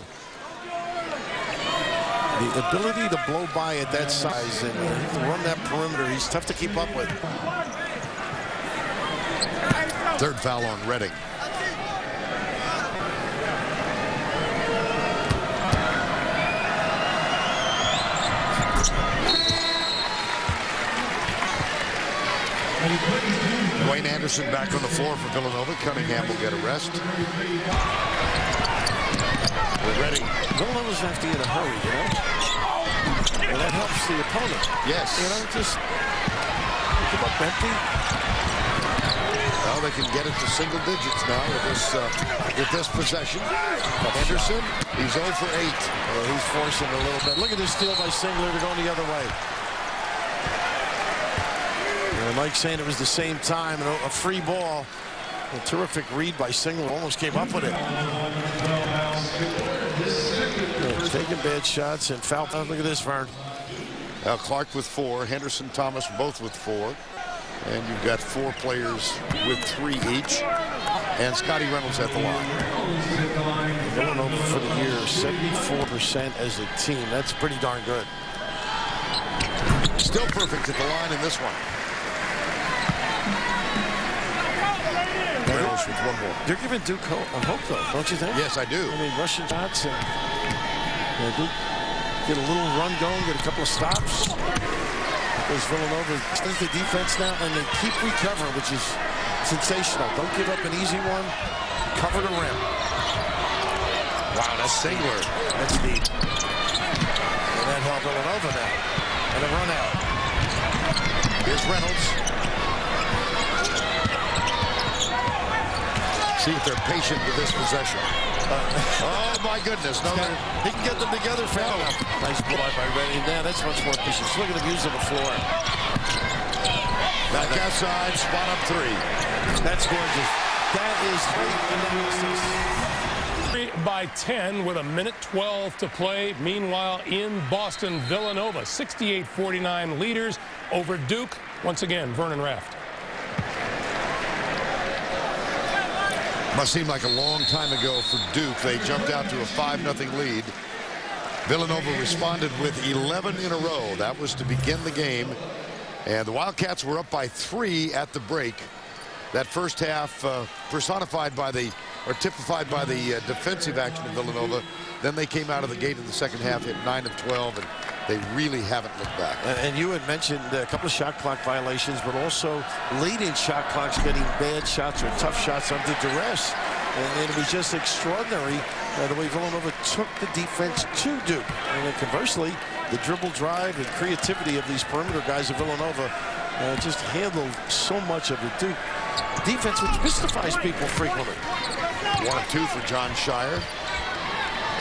The ability to blow by at that size and to run that perimeter, he's tough to keep up with. 3rd foul on Redding. Dwayne Anderson back on the floor for Villanova. Cunningham will get a rest. We're ready. Villanova's have to be in a hurry, you know? And that helps the opponent. Yes. You know, just keep up empty. Well, they can get it to single digits now with this possession. Henderson, he's 0 for 8. Well, he's forcing a little bit. Look at this steal by Singler to go the other way. And Mike saying it was the same time, and a free ball. A terrific read by Singler. Almost came up with it. Taking bad shots and foul. Look at this, Vern. Clark with 4. Henderson, Thomas both with 4. And you've got 4 players with 3 each. And Scotty Reynolds at the line. Villanova for the year, 74% as a team. That's pretty darn good. Still perfect at the line in this one. Reynolds with 1 more. They're giving Duke hope, though, don't you think? Yes, I do. I mean, rushing shots and Duke get a little run going, get a couple of stops. Because Villanova extends the defense now, and they keep recovering, which is sensational. Don't give up an easy one. Cover the rim. Wow, that's Singler. That's deep. And that helped Villanova now. And a run out. Here's Reynolds. See if they're patient with this possession. Oh, my goodness. No, he can get them together fast enough. Nice block by Redding. Now that's much more efficient. Look at the views of the floor. Back outside, spot up 3. That's gorgeous. That is great analysis. By 10 with 1:12 to play. Meanwhile, in Boston, Villanova 68-49 leaders over Duke. Once again, Vernon Raft. Must seem like a long time ago for Duke. They jumped out to a 5-0 lead. Villanova responded with 11 in a row. That was to begin the game. And the Wildcats were up by 3 at the break. That first half personified by the, or typified by the defensive action of Villanova. Then they came out of the gate in the second half, hit 9 of 12, and they really haven't looked back. And you had mentioned a couple of shot clock violations, but also late in shot clocks getting bad shots or tough shots under duress. And it was just extraordinary the way Villanova took the defense to Duke. And then conversely, the dribble drive and creativity of these perimeter guys of Villanova just handled so much of the Duke defense, which mystifies people frequently. 1 of 2 for John Shire.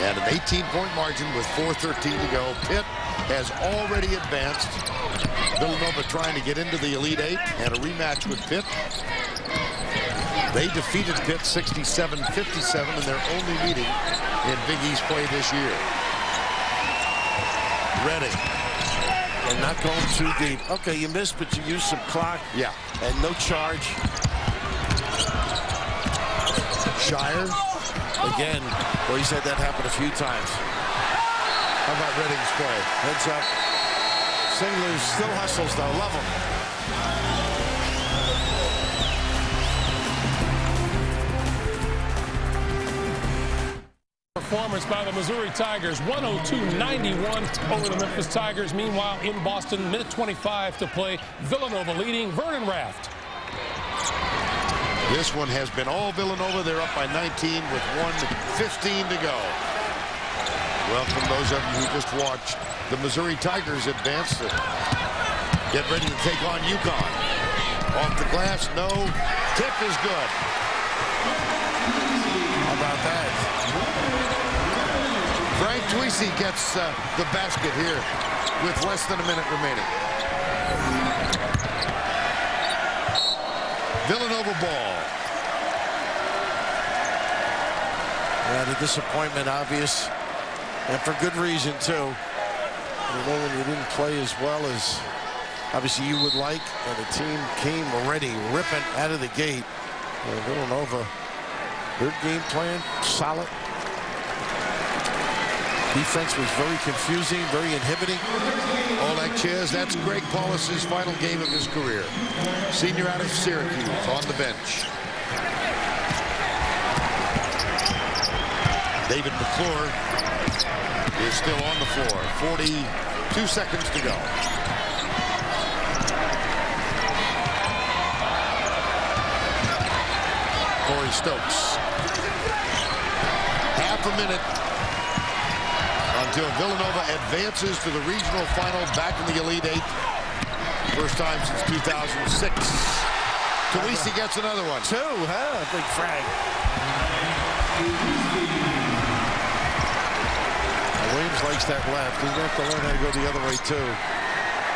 And an 18-point margin with 4:13 to go. Pitt has already advanced. Villanova trying to get into the Elite Eight and a rematch with Pitt. They defeated Pitt 67-57 in their only meeting in Big East play this year. Redding. And not going too deep. Okay, you missed, but you used some clock. Yeah. And no charge. Shire. Again, well, he's had that happen a few times. How about Redding's play? Heads up. Singler still hustles, though. Love him. Performance by the Missouri Tigers, 102-91 over the Memphis Tigers. Meanwhile, in Boston, minute 25 to play. Villanova leading. Vernon Raft. This one has been all Villanova. They're up by 19 with 1:15 to go. Welcome those of you who just watched the Missouri Tigers advance to get ready to take on UConn. Off the glass, no. Tip is good. How about that? Frank Tweesey gets the basket here with less than a minute remaining. Villanova ball. The disappointment obvious, and for good reason too. You know, when you didn't play as well as obviously you would like, and the team came already ripping out of the gate. Villanova, their game plan solid. Defense was very confusing, very inhibiting. Oleg Chiz, that's Greg Paulus's final game of his career. Senior out of Syracuse on the bench. David McClure is still on the floor. 42 seconds to go. Corey Stokes. Half a minute until Villanova advances to the regional final back in the Elite Eight. First time since 2006. Tweesey gets another one. 2, huh? Big frag. Williams likes that left. He's going to have to learn how to go the other way, too.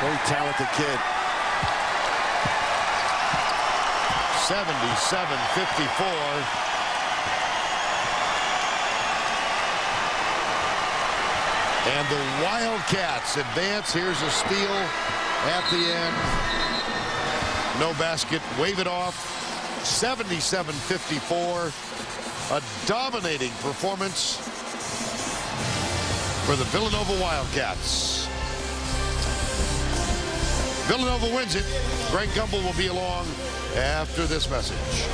Very talented kid. 77-54. And the Wildcats advance. Here's a steal at the end. No basket. Wave it off. 77-54. A dominating performance for the Villanova Wildcats. Villanova wins it. Greg Gumbel will be along after this message.